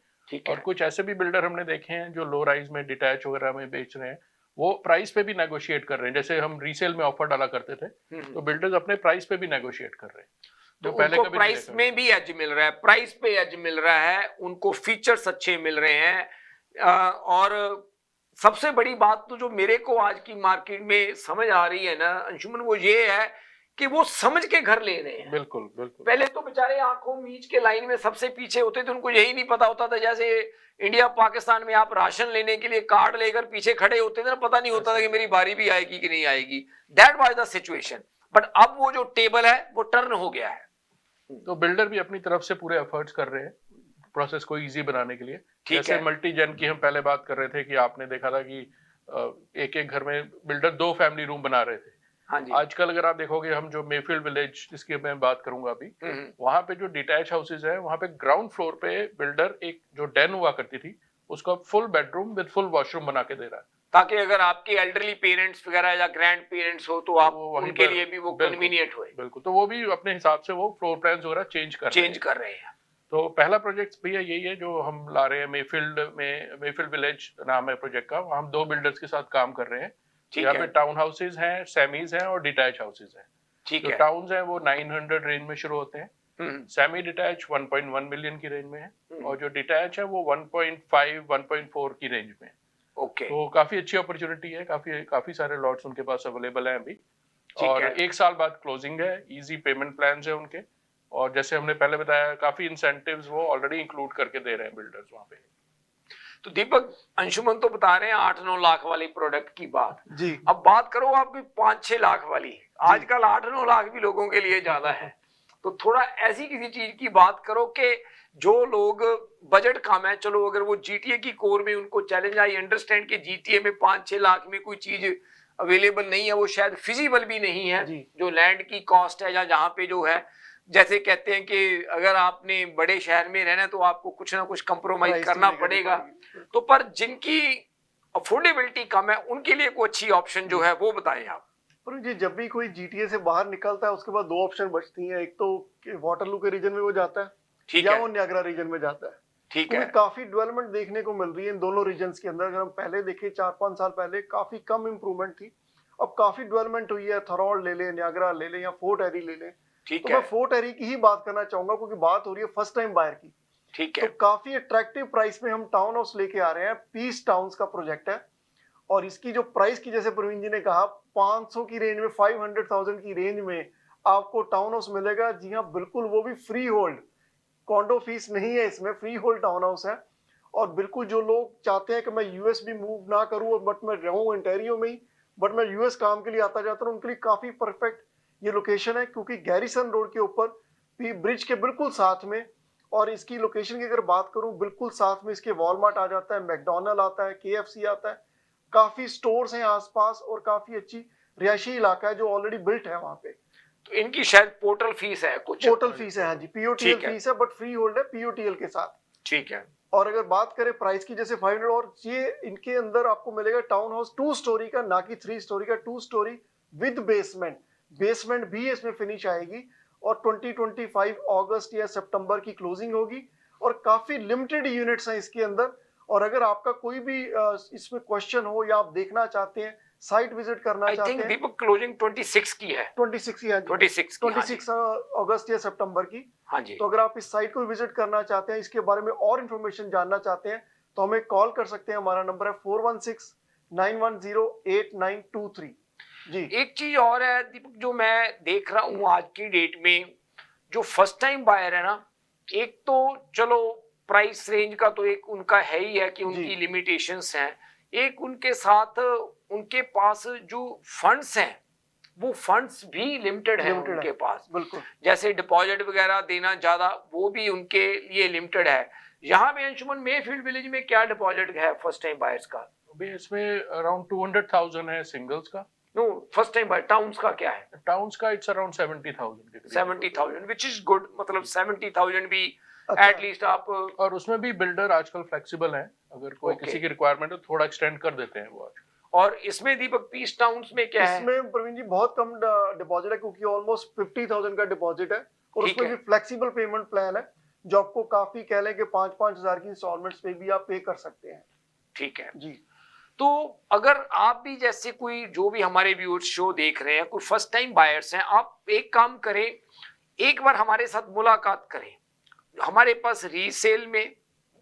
और कुछ ऐसे भी बिल्डर हमने देखे हैं जो लो राइज में डिटैच वगैरह में बेच रहे हैं, वो प्राइस पे भी नेगोशिएट कर रहे हैं। जैसे हम रीसेल में ऑफर डाला करते थे, तो बिल्डर्स अपने प्राइस पे भी नेगोशिएट कर रहे हैं। तो पहले उनको प्राइस में भी एज मिल रहा है, प्राइस पे एज मिल रहा है, उनको फीचर्स अच्छे मिल रहे हैं। और सबसे बड़ी बात तो जो मेरे को आज की मार्केट में समझ आ रही है ना अंशुमन, वो ये है कि वो समझ के घर ले रहे हैं। बिल्कुल बिल्कुल। पहले तो बेचारे आंखों मीच के लाइन में सबसे पीछे होते थे, उनको यही नहीं पता होता था। जैसे इंडिया पाकिस्तान में आप राशन लेने के लिए कार्ड लेकर पीछे खड़े होते थे ना, पता नहीं होता था कि मेरी बारी भी आएगी कि नहीं आएगी। That was the situation. But अब वो जो टेबल है वो टर्न हो गया है। तो बिल्डर भी अपनी तरफ से पूरे एफर्ट्स कर रहे हैं प्रोसेस को इजी बनाने के लिए। जैसे मल्टी जेन की हम पहले बात कर रहे थे कि आपने देखा था कि एक एक घर में बिल्डर 2 फैमिली रूम बना रहे थे। हाँ जी। आजकल अगर आप देखोगे, हम जो मेफील्ड विलेज जिसकी मैं बात करूंगा अभी, वहां पे जो डिटैच हाउसेज है, वहां पे ग्राउंड फ्लोर पे बिल्डर एक जो डेन हुआ करती थी उसका full bedroom with full washroom बना के दे रहा है, ताकि अगर आपके एल्डरली पेरेंट्स वगैरह या ग्रैंड पेरेंट्स हो तो आप उनके लिए भी वो कन्वीनियंट हो। बिल्कुल, तो वो भी अपने हिसाब से वो फ्लोर प्लान्स वगैरह चेंज कर रहे हैं। तो पहला प्रोजेक्ट भैया यही है जो हम ला रहे हैं मेफील्ड विलेज नाम है प्रोजेक्ट का। हम 2 बिल्डर्स के साथ काम कर रहे हैं। यहाँ पे टाउन हाउसेज हैं, सेमीज हैं और डिटैच हाउसेज हैं। जो टाउन्स हैं वो 900 रेंज में शुरू होते हैं, सेमी डिटैच 1.1 मिलियन की रेंज में है, और जो डिटैच है वो 1.5-1.4 की रेंज में। तो काफी अच्छी अपॉर्चुनिटी है, काफी सारे लॉट्स उनके पास अवेलेबल हैं अभी, और 1 साल बाद क्लोजिंग है। इजी पेमेंट प्लान्स है उनके, और जैसे हमने पहले बताया काफी इंसेंटिव्स वो ऑलरेडी इंक्लूड करके दे रहे हैं बिल्डर्स वहां पे। तो दीपक, अंशुमन तो बता रहे हैं 8-9 लाख वाली प्रोडक्ट की बात जी। अब बात करो आपकी 5-6 लाख वाली। आजकल 8-9 लाख भी लोगों के लिए ज्यादा है, तो थोड़ा ऐसी किसी चीज की बात करो कि जो लोग बजट कम है, चलो अगर वो जीटीए की कोर में उनको चैलेंज, आई अंडरस्टैंड कि जीटीए में 5-6 लाख में कोई चीज अवेलेबल नहीं है, वो शायद फिजिबल भी नहीं है, जो लैंड की कॉस्ट है या जहाँ पे जो है, जैसे कहते हैं कि अगर आपने बड़े शहर में रहना है तो आपको कुछ ना कुछ कंप्रोमाइज करना पड़ेगा। तो पर जिनकी अफोर्डेबिलिटी कम है उनके लिए कोई अच्छी ऑप्शन जो है वो बताएं आप। पर जी, जब भी कोई जीटीए से बाहर निकलता है उसके बाद 2 ऑप्शन बचती हैं। एक तो वाटरलू के रीजन में वो जाता है, या वो नियाग्रा रीजन में जाता है। ठीक है, काफी डेवलपमेंट देखने को मिल रही है इन दोनों रीजन्स के अंदर। अगर हम पहले देखें 4-5 साल पहले काफी कम इंप्रूवमेंट थी, अब काफी डेवलपमेंट हुई है। थरौड ले लें, नियाग्रा ले लें, या फोर्ट एरी ले लें। तो मैं फोर्ट एरी की ही बात करना चाहूंगा क्योंकि बात हो रही है फर्स्ट टाइम बायर की। ठीक है, तो काफी अट्रैक्टिव प्राइस में हम टाउन हाउस लेके आ रहे हैं। पीस टाउन्स का प्रोजेक्ट है, और इसकी जो प्राइस की, जैसे प्रवीण जी ने कहा, 500 की रेंज में, 500,000 की रेंज में आपको टाउन हाउस मिलेगा। जी हाँ, बिल्कुल, वो भी फ्री होल्ड, कॉन्डो फीस नहीं है इसमें, फ्री होल्ड टाउन हाउस है। और बिल्कुल जो लोग चाहते हैं कि मैं यूएस भी मूव ना करूं बट मैं रहूं इंटेरियो में ही, बट मैं यूएस काम के लिए आता जाता हूं, उनके लिए काफी परफेक्ट ये लोकेशन है, क्योंकि गैरिसन रोड के ऊपर ब्रिज के बिल्कुल साथ में। और इसकी लोकेशन की अगर बात करूं, बिल्कुल साथ में इसके वॉलमार्ट आ जाता है, मैकडोनल्ड आता है, केएफसी आता है, काफी स्टोर्स हैं आसपास, और काफी अच्छी रिहायशी इलाका है जो ऑलरेडी बिल्ट है वहां पे। तो इनकी शायद पोर्टल फीस है, कुछ पोर्टल फीस है, हाँ जी, पीओटीएल फीस है, बट फ्री होल्ड है पीओटीएल के साथ। ठीक है। और अगर बात करें प्राइस की, जैसे 500, और ये इनके अंदर आपको मिलेगा टाउन हाउस 2 स्टोरी का, ना कि 3 स्टोरी का, 2 स्टोरी विद बेसमेंट भी इसमें फिनिश आएगी। और 2025 अगस्त या सितंबर की क्लोजिंग होगी, और काफी लिमिटेड यूनिट्स हैं इसके अंदर। और अगर आपका कोई भी इसमें क्वेश्चन हो या आप देखना चाहते हैं, साइट विजिट करना आई चाहते थिंक हैं, दीपक क्लोजिंग 26 की है, 26 की है जी, 26 की, हाँ जी, 26 अगस्त या सितंबर की। हाँ जी। तो अगर आप इस साइट को विजिट करना चाहते हैं, इसके बारे में और इन्फॉर्मेशन जानना चाहते हैं, तो हमें कॉल कर सकते हैं। हमारा नंबर है 4169108923 जी। एक चीज और है दीपक, जो मैं देख रहा हूँ आज की डेट में, जो फर्स्ट टाइम बायर है ना, एक तो चलो प्राइस रेंज का तो एक उनका है ही है कि उनकी लिमिटेशंस हैं, एक उनके साथ उनके पास जो फंड्स हैं वो फंड्स भी लिमिटेड है उनके पास, बिल्कुल। जैसे डिपॉजिट वगैरह देना ज्यादा, वो भी उनके लिए लिमिटेड है। यहाँ पे अंशुमन मेफील्ड विलेज में क्या डिपॉजिट है फर्स्ट टाइम बायर्स का? अभी इसमें अराउंड 200,000 है सिंगल्स का। No, first time buyer towns का क्या है? टाउन्स का इट्स अराउंड 70,000 के करीब। 70,000 विच इज गुड, मतलब 70,000 भी एटलीस्ट आप, और उसमें भी बिल्डर आजकल फ्लेक्सिबल हैं, अगर कोई किसी की रिक्वायरमेंट है तो थोड़ा एक्सटेंड कर देते हैं वो आज। और इसमें दीपक पीस टाउन्स में क्या है? इसमें प्रवीण जी बहुत कम डिपॉजिट है, क्योंकि ऑलमोस्ट 50,000 का डिपॉजिट है, और ठीक उसमें है। भी फ्लेक्सिबल पेमेंट प्लान है, जो आपको काफी कह लें कि 5-5 हजार की इंस्टॉलमेंट्स पे भी आप पे कर सकते हैं। ठीक है जी। तो अगर आप भी जैसे कोई जो भी हमारे व्यूअर्स शो देख रहे हैं, कोई फर्स्ट टाइम बायर्स हैं, आप एक काम करें, एक बार हमारे साथ मुलाकात करें। हमारे पास रीसेल में,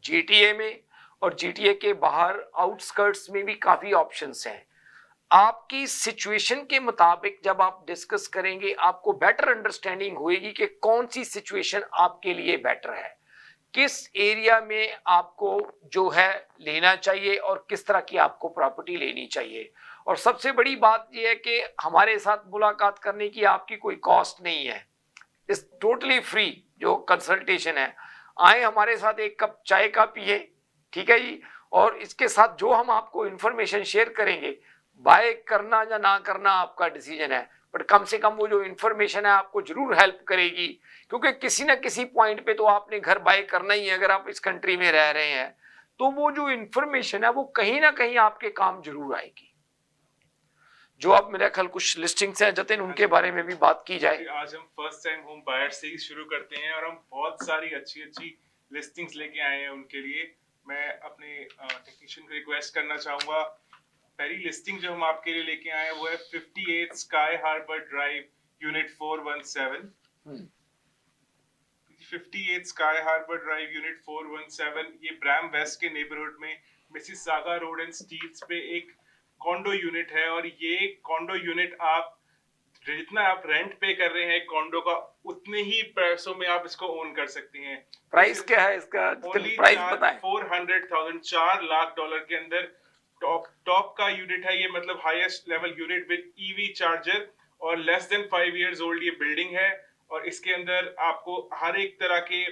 जीटीए में और जीटीए के बाहर आउटस्कर्ट्स में भी काफी ऑप्शंस हैं। आपकी सिचुएशन के मुताबिक जब आप डिस्कस करेंगे, आपको बेटर अंडरस्टैंडिंग होगी कि कौन सी सिचुएशन आपके लिए बेटर है, किस एरिया में आपको जो है लेना चाहिए और किस तरह की आपको प्रॉपर्टी लेनी चाहिए। और सबसे बड़ी बात यह है कि हमारे साथ मुलाकात करने की आपकी कोई कॉस्ट नहीं है, इस टोटली फ्री जो कंसल्टेशन है। आए हमारे साथ एक कप चाय का पिए, ठीक है जी, और इसके साथ जो हम आपको इंफॉर्मेशन शेयर करेंगे, बाय करना या ना करना आपका डिसीजन है, बट कम से कम वो जो इंफॉर्मेशन है आपको जरूर हेल्प करेगी, क्योंकि किसी ना किसी पॉइंट पे तो आपने घर बाय करना ही है। अगर आप इस कंट्री में रह रहे हैं तो वो जो इंफॉर्मेशन है वो कहीं ना कहीं आपके काम जरूर आएगी। जो आप मेरा ख्याल कुछ लिस्टिंग्स हैं जतिन, उनके बारे में भी बात की जाए। आज हम फर्स्ट टाइम होम बायर से ही शुरू करते हैं और हम बहुत सारी अच्छी अच्छी लिस्टिंग्स लेके आए हैं उनके लिए। मैं अपने टेक्नीशियन को रिक्वेस्ट करना चाहूंगा, पहली लिस्टिंग जो हम आपके लिए लेके आए हैं वो है 58 Sky Harbour Drive unit 417। 58 Sky Harbour Drive unit 417, ये ब्रैम वेस्ट के नेबरहुड में मिसिसागा रोड एंड स्टील्स पे एक कॉन्डो यूनिट है। और ये कॉन्डो यूनिट आप जितना आप रेंट पे कर रहे हैं कॉन्डो का, उतने ही पैसों में आप इसको ओन कर सकते हैं। प्राइस क्या है इसका? प्राइस बताएं। 400,000, $4 लाख के अंदर टॉप का यूनिट है ये, मतलब highest level unit with EV charger, और लेस देन 5 इयर्स ओल्ड ये बिल्डिंग है। और इसके अंदर आपको हर एक तरह के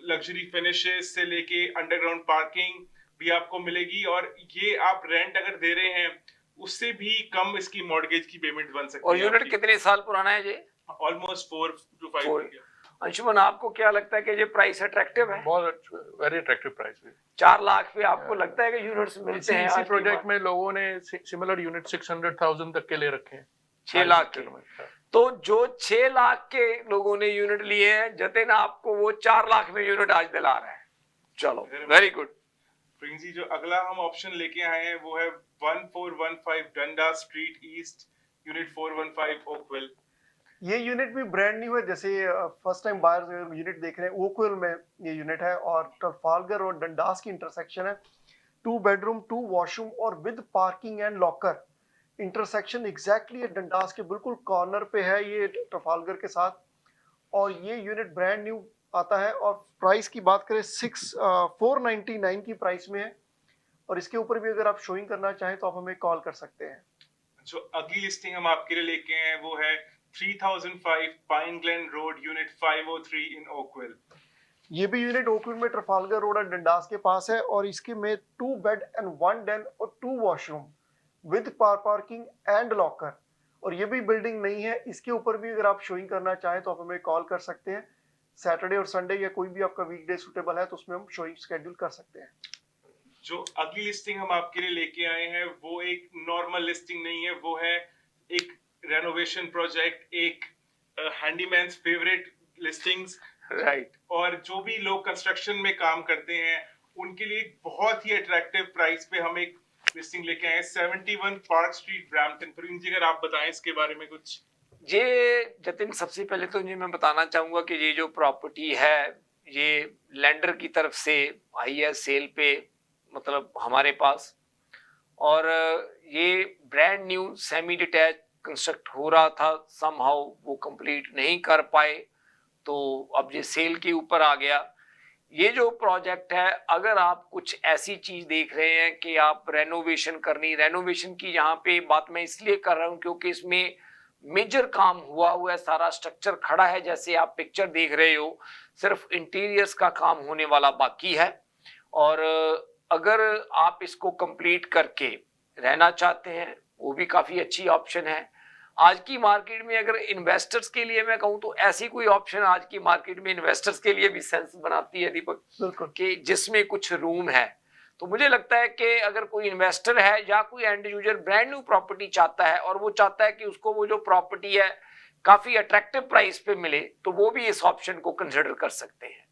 लग्जरी फिनिशेस से लेके अंडरग्राउंड पार्किंग भी आपको मिलेगी। और ये आप रेंट अगर दे रहे हैं उससे भी कम इसकी मॉर्गेज की पेमेंट बन सकती है। और यूनिट कितने साल पुराना है ये? Almost 4 to 5 years। अंशुमन, आपको क्या लगता है कि ये प्राइस अट्रैक्टिव है? बहुत वेरी अट्रैक्टिव प्राइस है। 4 लाख पे आपको लगता है कि यूनिट्स मिलते हैं? इसी प्रोजेक्ट में लोगों ने सिमिलर यूनिट 600,000 तक के ले रखे हैं, 6 लाख के। तो जो 6 लाख के लोगों ने यूनिट लिए हैं, जतिन आपको वो 4 लाख में यूनिट आज दिला रहा है। चलो, वेरी गुड। प्रिंस जी, जो अगला हम ऑप्शन लेके आए हैं वो है 1415 डंडा स्ट्रीट ईस्ट यूनिट 415 ओकविल। ये यूनिट भी ब्रांड न्यू है, जैसे फर्स्ट टाइम बायर्स यूनिट देख रहे हैं, ओकविल में ये यूनिट है और ट्रफालगर और डंडास की इंटरसेक्शन है। 2 बेडरूम 2 वॉशरूम और with parking and locker. Intersection exactly Dundas के बिल्कुल कॉर्नर पे है ये ट्रफालगर के साथ, और ये यूनिट ब्रांड न्यू आता है। और प्राइस की बात करें 499 की प्राइस में है, और इसके ऊपर भी अगर आप शोइंग करना चाहें तो आप हमें कॉल कर सकते हैं। जो अगली लिस्टिंग हम आपके लिए लेके आए हैं वो है 3005 pine Glenn road unit 503 in Oakville. ये भी यूनिट ओकविल में ट्रफालगर रोड और डंडास के पास है, और इसके में 2 बेड एंड 1 den और 2 washroom with parking and locker. और ये भी बिल्डिंग नहीं है, इसके ऊपर भी अगर आप शोइंग करना चाहें तो आप हमें कॉल कर सकते हैं। सैटरडे और संडे या कोई भी आपका वीकडे सुटेबल है तो उसमें हम शोइंग शेड्यूल कर सकते हैं। जो अगली लिस्टिंग हम आपके लिए लेके आए हैं वो एक नॉर्मल लिस्टिंग नहीं है, वो है एक रेनोवेशन प्रोजेक्ट, एक हैंडीमैन्स फेवरेट लिस्टिंग्स। राइट। और जो भी लोग कंस्ट्रक्शन में काम करते हैं उनके लिए एक बहुत ही अट्रैक्टिव प्राइस पे हम एक लिस्टिंग लेके आए हैं 71 पार्क स्ट्रीट ब्रैम्पटन। प्रवीण जी, अगर आप बताएं इसके बारे में कुछ। ये जतिन, सबसे पहले तो मैं बताना चाहूंगा कि ये जो प्रॉपर्टी है ये लैंडर की तरफ से आई है सेल पे, मतलब हमारे पास, और ये brand new semi detach construct हो रहा था, समहाउ वो कंप्लीट नहीं कर पाए तो अब ये सेल के ऊपर आ गया। ये जो प्रोजेक्ट है, अगर आप कुछ ऐसी चीज देख रहे हैं कि आप रेनोवेशन की यहाँ पे बात मैं इसलिए कर रहा हूँ क्योंकि इसमें मेजर काम हुआ है, सारा स्ट्रक्चर खड़ा है जैसे आप पिक्चर देख रहे हो, सिर्फ इंटीरियर्स का काम होने वाला बाकी है। और अगर आप इसको कंप्लीट करके रहना चाहते हैं वो भी काफी अच्छी ऑप्शन है। आज की मार्केट में अगर इन्वेस्टर्स के लिए मैं कहूँ तो ऐसी कोई ऑप्शन आज की मार्केट में इन्वेस्टर्स के लिए भी सेंस बनाती है दीपक, कि जिसमें कुछ रूम है। तो मुझे लगता है कि अगर कोई इन्वेस्टर है या कोई and user brand new property चाहता है और वो चाहता है कि उसको वो जो प्रॉपर्टी है काफी अट्रैक्टिव प्राइस पे मिले, तो वो भी इस ऑप्शन को कंसिडर कर सकते हैं।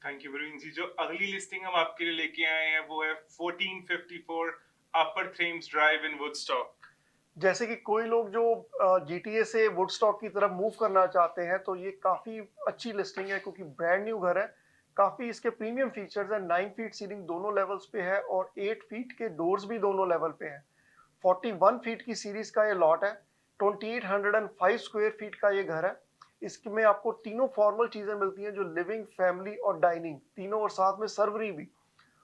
Thank you Praveen ji. जो अगली लिस्टिंग हम आपके लिए लेके आए हैं वो है 1454 अपर थेम्स ड्राइव इन वुडस्टॉक। जैसे कि कोई लोग जो GTA से वुडस्टॉक की तरफ मूव करना चाहते हैं तो ये काफ़ी अच्छी लिस्टिंग है, क्योंकि ब्रांड न्यू घर है, काफ़ी इसके प्रीमियम फीचर्स हैं। 9 फीट सीलिंग दोनों लेवल्स पे है और 8 फीट के डोर्स भी दोनों लेवल पे हैं। 41 फीट की सीरीज का ये लॉट है। 2805 स्क्वायर फीट का ये घर है। इसमें आपको तीनों फॉर्मल चीज़ें मिलती हैं, जो लिविंग, फैमिली और डाइनिंग तीनों, और साथ में सर्वरी भी,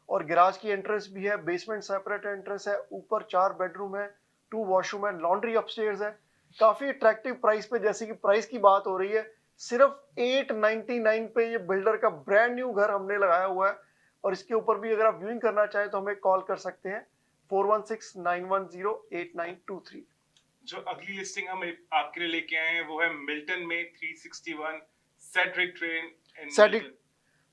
और गिराज की एंट्रेंस भी है। बेसमेंट सेपरेट एंट्रेंस है। ऊपर 4 बेडरूम है, 2 वॉशरूम है, लॉन्ड्री अपस्टेयर्स है। काफी अट्रैक्टिव प्राइस पे, जैसे कि प्राइस की बात हो रही है, सिर्फ 899 पे ये बिल्डर का ब्रांड न्यू घर हमने लगाया हुआ है। और इसके ऊपर भी अगर आप व्यूइंग करना चाहें तो हमें कॉल कर सकते हैं 4169108923। जो अगली लिस्टिंग हम आपके लिए लेके आए हैं वो है मिल्टन में 361 Cedric train in Milton.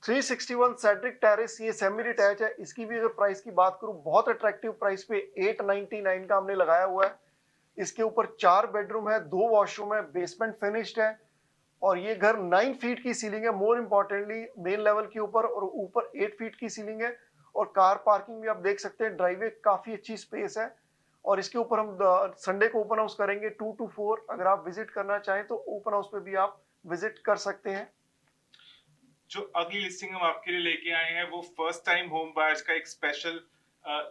361 Cedric terrace, ये सेमी डिटैच है। इसकी भी अगर प्राइस की बात करूं, बहुत अट्रैक्टिव प्राइस पे 899 का हमने लगाया हुआ है। इसके ऊपर 4 बेडरूम है, 2 वॉशरूम है, बेसमेंट फिनिश्ड है, और ये घर 9 फीट की सीलिंग है। मोर इम्पोर्टेंटली मेन लेवल के ऊपर, और ऊपर 8 फीट की सीलिंग है। और कार पार्किंग भी आप देख सकते हैं, ड्राइववे काफी अच्छी स्पेस है। और इसके ऊपर हम संडे को ओपन हाउस करेंगे 2 to 4। अगर आप विजिट करना चाहें तो ओपन हाउस पे भी आप विजिट कर सकते हैं। जो अगली लिस्टिंग हम आपके लिए लेके आए हैं वो फर्स्ट टाइम होम बायर्स का एक स्पेशल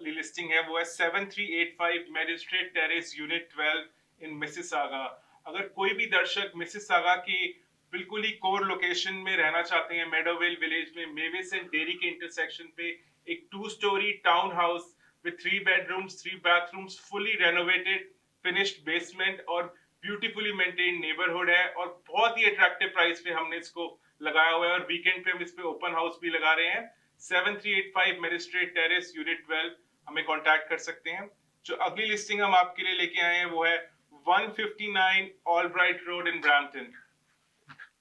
लिस्टिंग है। वो है 7385 मैजिस्ट्रेट टेरेस यूनिट 12 इन मिसिसागा। अगर कोई भी दर्शक मिसिसागा के बिल्कुल ही कोर लोकेशन में रहना चाहते हैं, मेडोवेल विलेज में मेविस एंड डेरी के इंटरसेक्शन पे एक 2 story town house with 3 bedrooms 3 bathrooms, fully renovated, finished basement और ब्यूटीफुली मेंटेन्ड नेबरहुड है, और बहुत ही अट्रैक्टिव प्राइस पे हमने इसको लगाया हुआ है। और वीकेंड पे हम इस पे ओपन हाउस भी लगा रहे हैं। 7385 मैजिस्ट्रेट टेरेस यूनिट 12, हमें कांटेक्ट कर सकते हैं। जो अगली लिस्टिंग हम आपके लिए लेके आए हैं वो है 159 ऑलब्राइट रोड इन ब्रैम्पटन।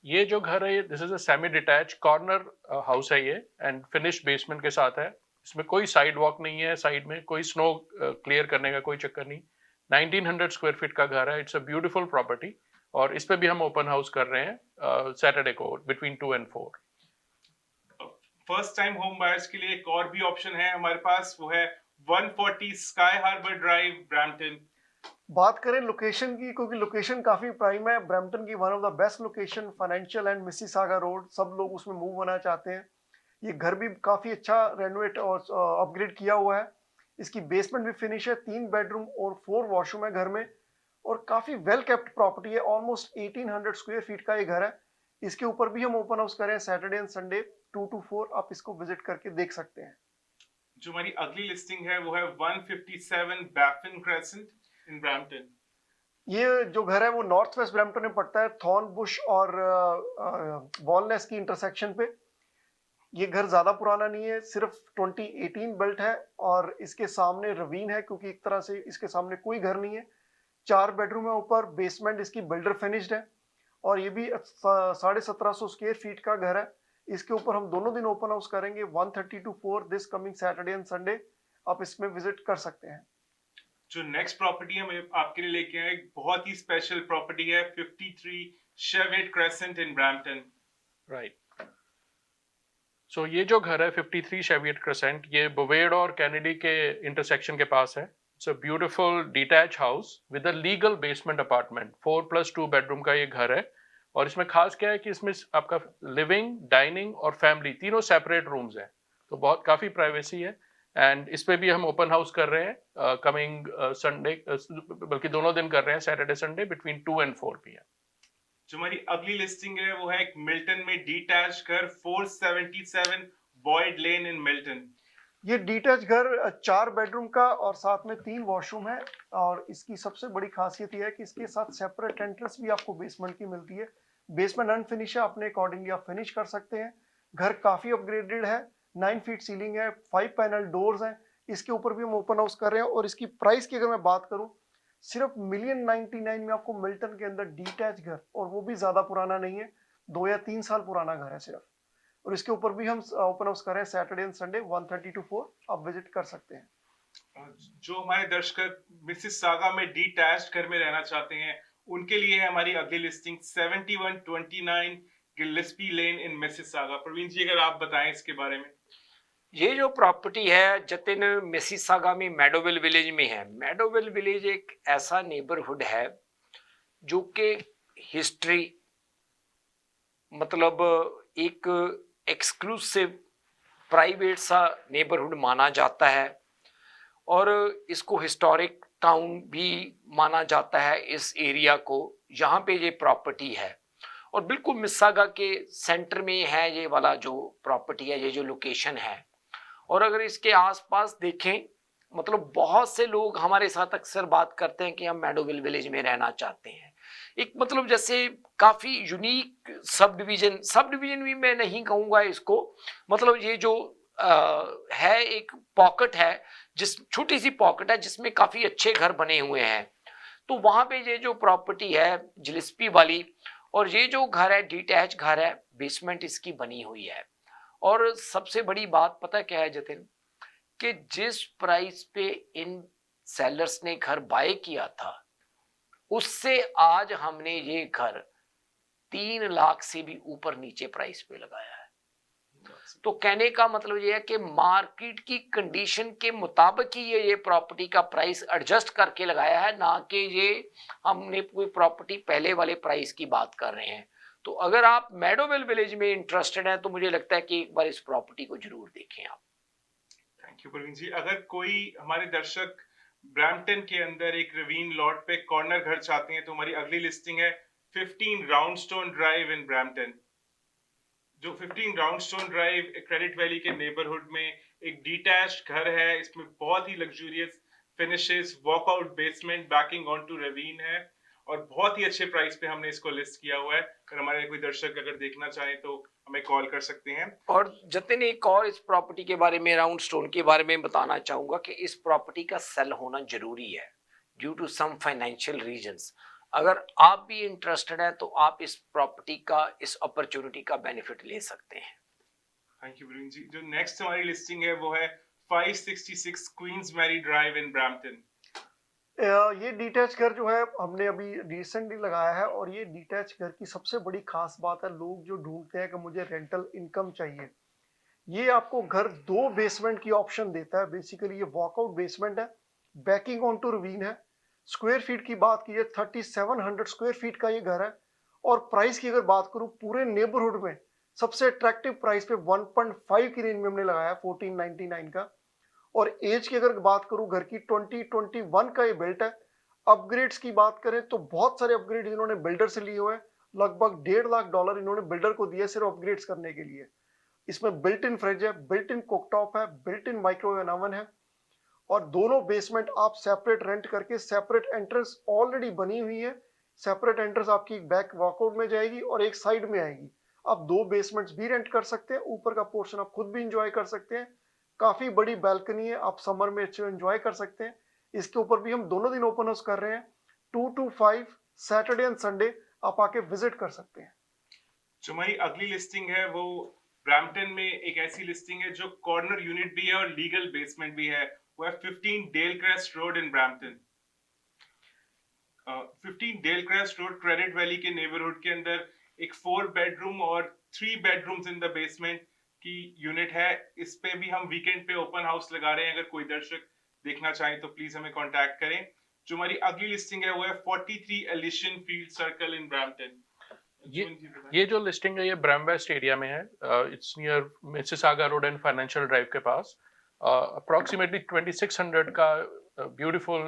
ये जो घर है, this is a semi detach corner house है ये, एंड फिनिश्ड बेसमेंट के साथ है। इसमें कोई साइड वॉक नहीं है, साइड में कोई स्नो क्लियर करने का कोई चक्कर नहीं। 1900 स्क्वायर फीट का घर है। इट्स अ ब्यूटीफुल प्रॉपर्टी, और इस पे भी हम ओपन हाउस कर रहे हैं सैटरडे को between 2 and 4। First time home buyers के लिए एक और भी ऑप्शन है हमारे पास, वो है 140 स्काई हार्बर ड्राइव ब्रैम्पटन। बात करें लोकेशन की, क्योंकि लोकेशन काफी प्राइम है, ब्रैम्पटन की one of the best location, financial and Mississauga road, सब लोग उसमें मूव होना चाहते हैं। ये घर भी काफी अच्छा रेनोवेट और अपग्रेड किया हुआ है। इसकी बेसमेंट भी फिनिश है। 3 बेडरूम और 4 वॉशरूम है घर में, और काफी वेल केप्ट प्रॉपर्टी है। ऑलमोस्ट 1800 स्क्वायर फीट का ये घर है। इसके ऊपर भी हम ओपन हाउस करें सैटरडे एंड संडे 2 to 4। आप इसको विजिट करके देख सकते हैं। जो हमारी अगली लिस्टिंग है वो है 157 बैफिन क्रेसेंट इन ब्रैम्पटन। ये जो घर है वो नॉर्थ वेस्ट ब्रैम्पटन में पड़ता है, थॉर्न बुश और वॉलनेस की इंटरसेक्शन पे। ये घर ज्यादा पुराना नहीं है, सिर्फ 2018 बिल्ट है, और इसके सामने रवीन है, क्योंकि एक तरह से इसके सामने कोई घर नहीं है। 4 बेडरूम है ऊपर, बेसमेंट इसकी बिल्डर फिनिश्ड है, और ये भी 1750 स्क्वायर फीट का घर है। इसके ऊपर हम दोनों दिन ओपन हाउस करेंगे 1:30 to 4 this coming Saturday and Sunday. आप इसमें विजिट कर सकते हैं। जो नेक्स्ट प्रॉपर्टी हम आपके लिए लेके आए बहुत ही स्पेशल प्रॉपर्टी है 53 शेवेट क्रेसेंट इन ब्रैम्पटन। राइट। सो ये जो घर है 53 शेवियट क्रेसेंट, ये बुवेड और कैनेडी के इंटरसेक्शन के पास है। It's a beautiful detach house with a legal basement apartment. 4+2 bedroom का ये घर है और इसमें खास क्या है कि इसमें आपका लिविंग, डाइनिंग और फैमिली तीनों सेपरेट रूम्स हैं, तो बहुत काफ़ी प्राइवेसी है। एंड इस पे भी हम ओपन हाउस कर रहे हैं कमिंग संडे, बल्कि दोनों दिन कर रहे हैं, Saturday Sunday between 2 and 4 PM। जो हमारी अगली लिस्टिंग है वो है एक मिल्टन में डिटैच घर 477 बॉयड लेन इन मिल्टन। ये डिटैच घर 4 बेडरूम का और साथ में 3 वॉशरूम है और इसकी सबसे बड़ी खासियत यह है कि इसके साथ सेपरेट एंट्रेंस भी आपको बेसमेंट की मिलती है। बेसमेंट अनफिनिश है, अपने अकॉर्डिंगली आप फिनिश कर सकते हैं। घर काफ़ी अपग्रेडेड है, 9 फीट सीलिंग है, 5 पैनल डोर्स हैं। इसके ऊपर भी हम ओपन हाउस कर रहे हैं और इसकी प्राइस की अगर मैं बात करूं, सिर्फ $1,99,000 में आपको मिल्टन के अंदर डिटैच घर, और वो भी ज़्यादा पुराना नहीं है, 2 या 3 साल पुराना घर है सिर्फ। और इसके ऊपर भी हम ओपन हाउस कर रहे हैं सैटरडे एंड संडे 1:30 to 4, आप विजिट कर सकते हैं। जो हमारे दर्शक मिसिसागा में डिटैच्ड घर में रहना चाहते हैं उनके लिए है हमारी अगली लिस्टिंग 7129 गिलेस्पी लेन इन मिसिसागा। प्रवीण जी अगर आप बताएं इसके बारे में। ये जो प्रॉपर्टी है जतिन, मिसिसागा में मैडोविल विलेज में है। मैडोविल विलेज एक ऐसा नेबरहुड है जो कि हिस्ट्री, मतलब एक एक्सक्लूसिव प्राइवेट सा नेबरहुड माना जाता है और इसको हिस्टोरिक टाउन भी माना जाता है इस एरिया को, यहाँ पे ये प्रॉपर्टी है। और बिल्कुल मिसिसागा के सेंटर में है ये वाला जो प्रॉपर्टी है, ये जो लोकेशन है। और अगर इसके आसपास देखें, मतलब बहुत से लोग हमारे साथ अक्सर बात करते हैं कि हम मैडोविल विलेज में रहना चाहते हैं। एक मतलब जैसे काफ़ी यूनिक सब डिवीजन भी मैं नहीं कहूँगा इसको, मतलब ये जो है एक पॉकेट है, जिस छोटी सी पॉकेट है जिसमें काफ़ी अच्छे घर बने हुए हैं। तो वहाँ पे ये जो प्रॉपर्टी है जिलेस्पी वाली, और ये जो घर है डिटैच घर है, बेसमेंट इसकी बनी हुई है। और सबसे बड़ी बात पता क्या है जतिन, कि जिस प्राइस पे इन सेलर्स ने घर बाय किया था उससे आज हमने ये घर 3 लाख से भी ऊपर नीचे प्राइस पे लगाया है। तो कहने का मतलब ये है कि मार्केट की कंडीशन के मुताबिक ही ये प्रॉपर्टी का प्राइस एडजस्ट करके लगाया है, ना कि ये हमने कोई प्रॉपर्टी पहले वाले प्राइस की बात कर रहे हैं। तो अगर आप मैडोविल विलेज में इंटरेस्टेड हैं तो मुझे लगता है कि एक बार इस प्रॉपर्टी को जरूर देखें आप। थैंक यू प्रवीण जी। अगर कोई हमारे दर्शक ब्रैम्पटन के अंदर एक रवीन लॉट पे कॉर्नर घर चाहते हैं तो हमारी अगली लिस्टिंग है 15 राउंडस्टोन ड्राइव इन ब्रैम्पटन। जो 15 राउंडस्टोन ड्राइव क्रेडिट वैली के नेबरहुड में एक डिटैच्ड घर है। इसमें बहुत ही luxurious finishes, walkout basement, backing on to ravine है और बहुत ही अच्छे प्राइस पे हमने इसको लिस्ट किया हुआ है। अगर हमारे कोई दर्शक अगर देखना चाहे तो हमें कॉल कर सकते हैं। और जतिन एक और इस प्रॉपर्टी के बारे में, राउंड स्टोन के बारे में बताना चाहूंगा कि इस प्रॉपर्टी का सेल होना जरूरी है due to some financial reasons. अगर आप भी इंटरेस्टेड हैं तो आप इस प्रॉपर्टी का, इस अपॉर्चुनिटी का बेनिफिट ले सकते हैं। Thank you Praveen ji. जो नेक्स्ट हमारी लिस्टिंग है वो है 566 Queens Mary Drive in Brampton. ये डिटैच घर जो है हमने अभी रिसेंटली लगाया है और ये डिटैच घर की सबसे बड़ी खास बात है, लोग जो ढूंढते हैं कि मुझे रेंटल इनकम चाहिए, ये आपको घर 2 बेसमेंट की ऑप्शन देता है। बेसिकली ये वॉकआउट बेसमेंट है, बैकिंग ऑन टू रवीन है। स्क्वायर फीट की बात कीजिए 3700 स्क्वायर फीट का ये घर है। और प्राइस की अगर बात करूं, पूरे नेबरहुड में सबसे अट्रैक्टिव प्राइस पे 1.5 की रेंज में हमने लगाया 1499 का। और एज की अगर बात करूं घर की, 2021 का ये बिल्ट है। अपग्रेड्स की बात करें तो बहुत सारे अपग्रेड इन्होंने बिल्डर से लिए हुए हैं, लगभग $1.5 लाख इन्होंने बिल्डर को दिए सिर्फ अपग्रेड्स करने के लिए। इसमें बिल्ट इन फ्रिज है, बिल्ट इन कुकटॉप है, बिल्ट इन माइक्रोवेव ओवन है और दोनों बेसमेंट आप सेपरेट रेंट करके, सेपरेट एंट्रेंस ऑलरेडी बनी हुई है। सेपरेट एंट्रेंस आपकी बैक वॉकआउट में जाएगी और एक साइड में आएगी। आप 2 बेसमेंट्स भी रेंट कर सकते हैं, ऊपर का पोर्शन आप खुद भी इंजॉय कर सकते हैं। काफी बड़ी बैल्कनी है, आप समर में अच्छे एंजॉय कर सकते हैं। इसके ऊपर भी हम दोनों दिन ओपन हाउस कर रहे हैं, 2 to 5 सैटरडे एंड संडे आप आके विजिट कर सकते हैं। जो हमारी अगली लिस्टिंग है वो ब्रैम्पटन में एक ऐसी लिस्टिंग है जो कॉर्नर यूनिट भी है और लीगल बेसमेंट भी है। वो है 15 Delcrest Road in Brampton. 15 Delcrest Road Credit Valley के नेबरहुड के अंदर एक 4 बेडरूम और 3 बेडरूम्स इन द बेसमेंट की यूनिट है, इस पे भी हम वीकेंड पे ओपन हाउस लगा रहे हैं। अगर कोई दर्शक देखना चाहे तो प्लीज हमें कांटेक्ट करें। जो हमारी अगली लिस्टिंग है वो है 43 एलिशन फील्ड सर्कल इन ब्रैम्पटन। ये जो लिस्टिंग है ये ब्रैमवेस्ट एरिया में है। It's near Mississauga road and financial drive के पास। अप्रोक्सीमेटली 2600 का ब्यूटीफुल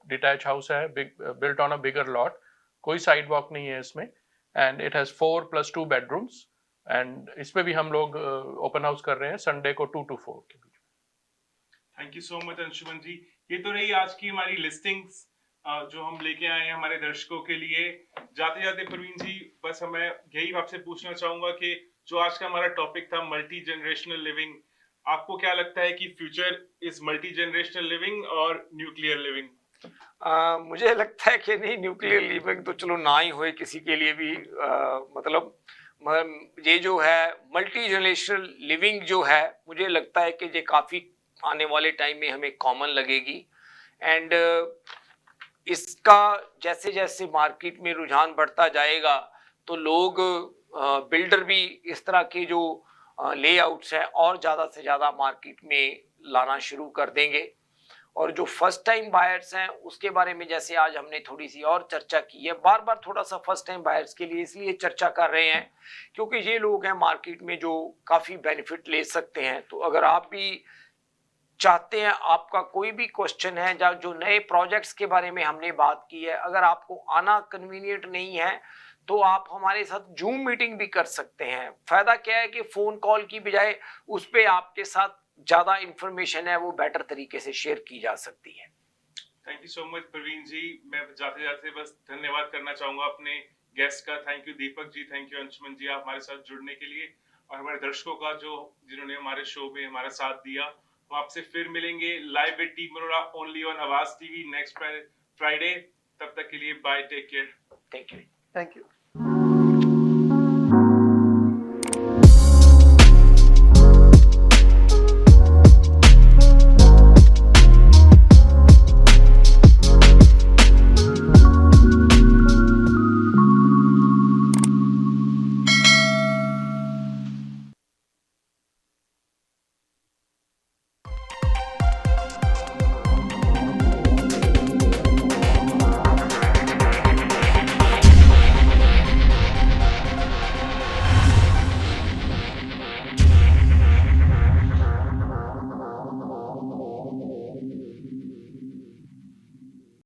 डिटैच हाउस है, built on a bigger lot. कोई साइड वॉक नहीं है इसमें, and it has 4+2 bedrooms. And इस पे भी हम लोग ओपन हाउस कर रहे हैं संडे को 2 to 4 के बीच। Thank you so much Anshuman ji. ये तो रही आज की हमारी लिस्टिंग्स जो हम लेके आए हैं हमारे दर्शकों के लिए। जाते जाते प्रवीण जी, बस मैं यही आपसे पूछना चाहूंगा कि जो आज का हमारा टॉपिक था मल्टी जनरेशनल लिविंग, आपको क्या लगता है कि future is multi generational living और न्यूक्लियर लिविंग? मुझे लगता है कि नहीं, न्यूक्लियर लिविंग तो चलो ना ही होए किसी के लिए भी। मतलब ये जो है मल्टी जनरेशनल लिविंग जो है, मुझे लगता है कि ये काफ़ी आने वाले टाइम में हमें कॉमन लगेगी। एंड इसका जैसे जैसे मार्केट में रुझान बढ़ता जाएगा तो लोग बिल्डर भी इस तरह के जो लेआउट्स हैं और ज़्यादा से ज़्यादा मार्केट में लाना शुरू कर देंगे। और जो फर्स्ट टाइम बायर्स हैं उसके बारे में जैसे आज हमने थोड़ी सी और चर्चा की है, बार बार थोड़ा सा फर्स्ट टाइम बायर्स के लिए इसलिए चर्चा कर रहे हैं क्योंकि ये लोग हैं मार्केट में जो काफ़ी बेनिफिट ले सकते हैं। तो अगर आप भी चाहते हैं, आपका कोई भी क्वेश्चन है या जो नए प्रोजेक्ट्स के बारे में हमने बात की है, अगर आपको आना कन्वीनियंट नहीं है तो आप हमारे साथ जूम मीटिंग भी कर सकते हैं। फायदा क्या है कि फोन कॉल की बजाय उस पे आपके साथ ज्यादा इंफॉर्मेशन है वो बेटर तरीके से शेयर की जा सकती है। Thank you so much Praveen ji. मैं जाते जाते बस धन्यवाद करना चाहूंगा अपने गेस्ट का। Thank you Deepak ji, thank you Anshuman ji, आप हमारे साथ जुड़ने के लिए, और हमारे दर्शकों का जो जिन्होंने हमारे शो में हमारा साथ दिया। हम आपसे फिर मिलेंगे live with team Arora only on Awaaz TV next Friday. तब तक के लिए bye, take care, thank you. Thank you.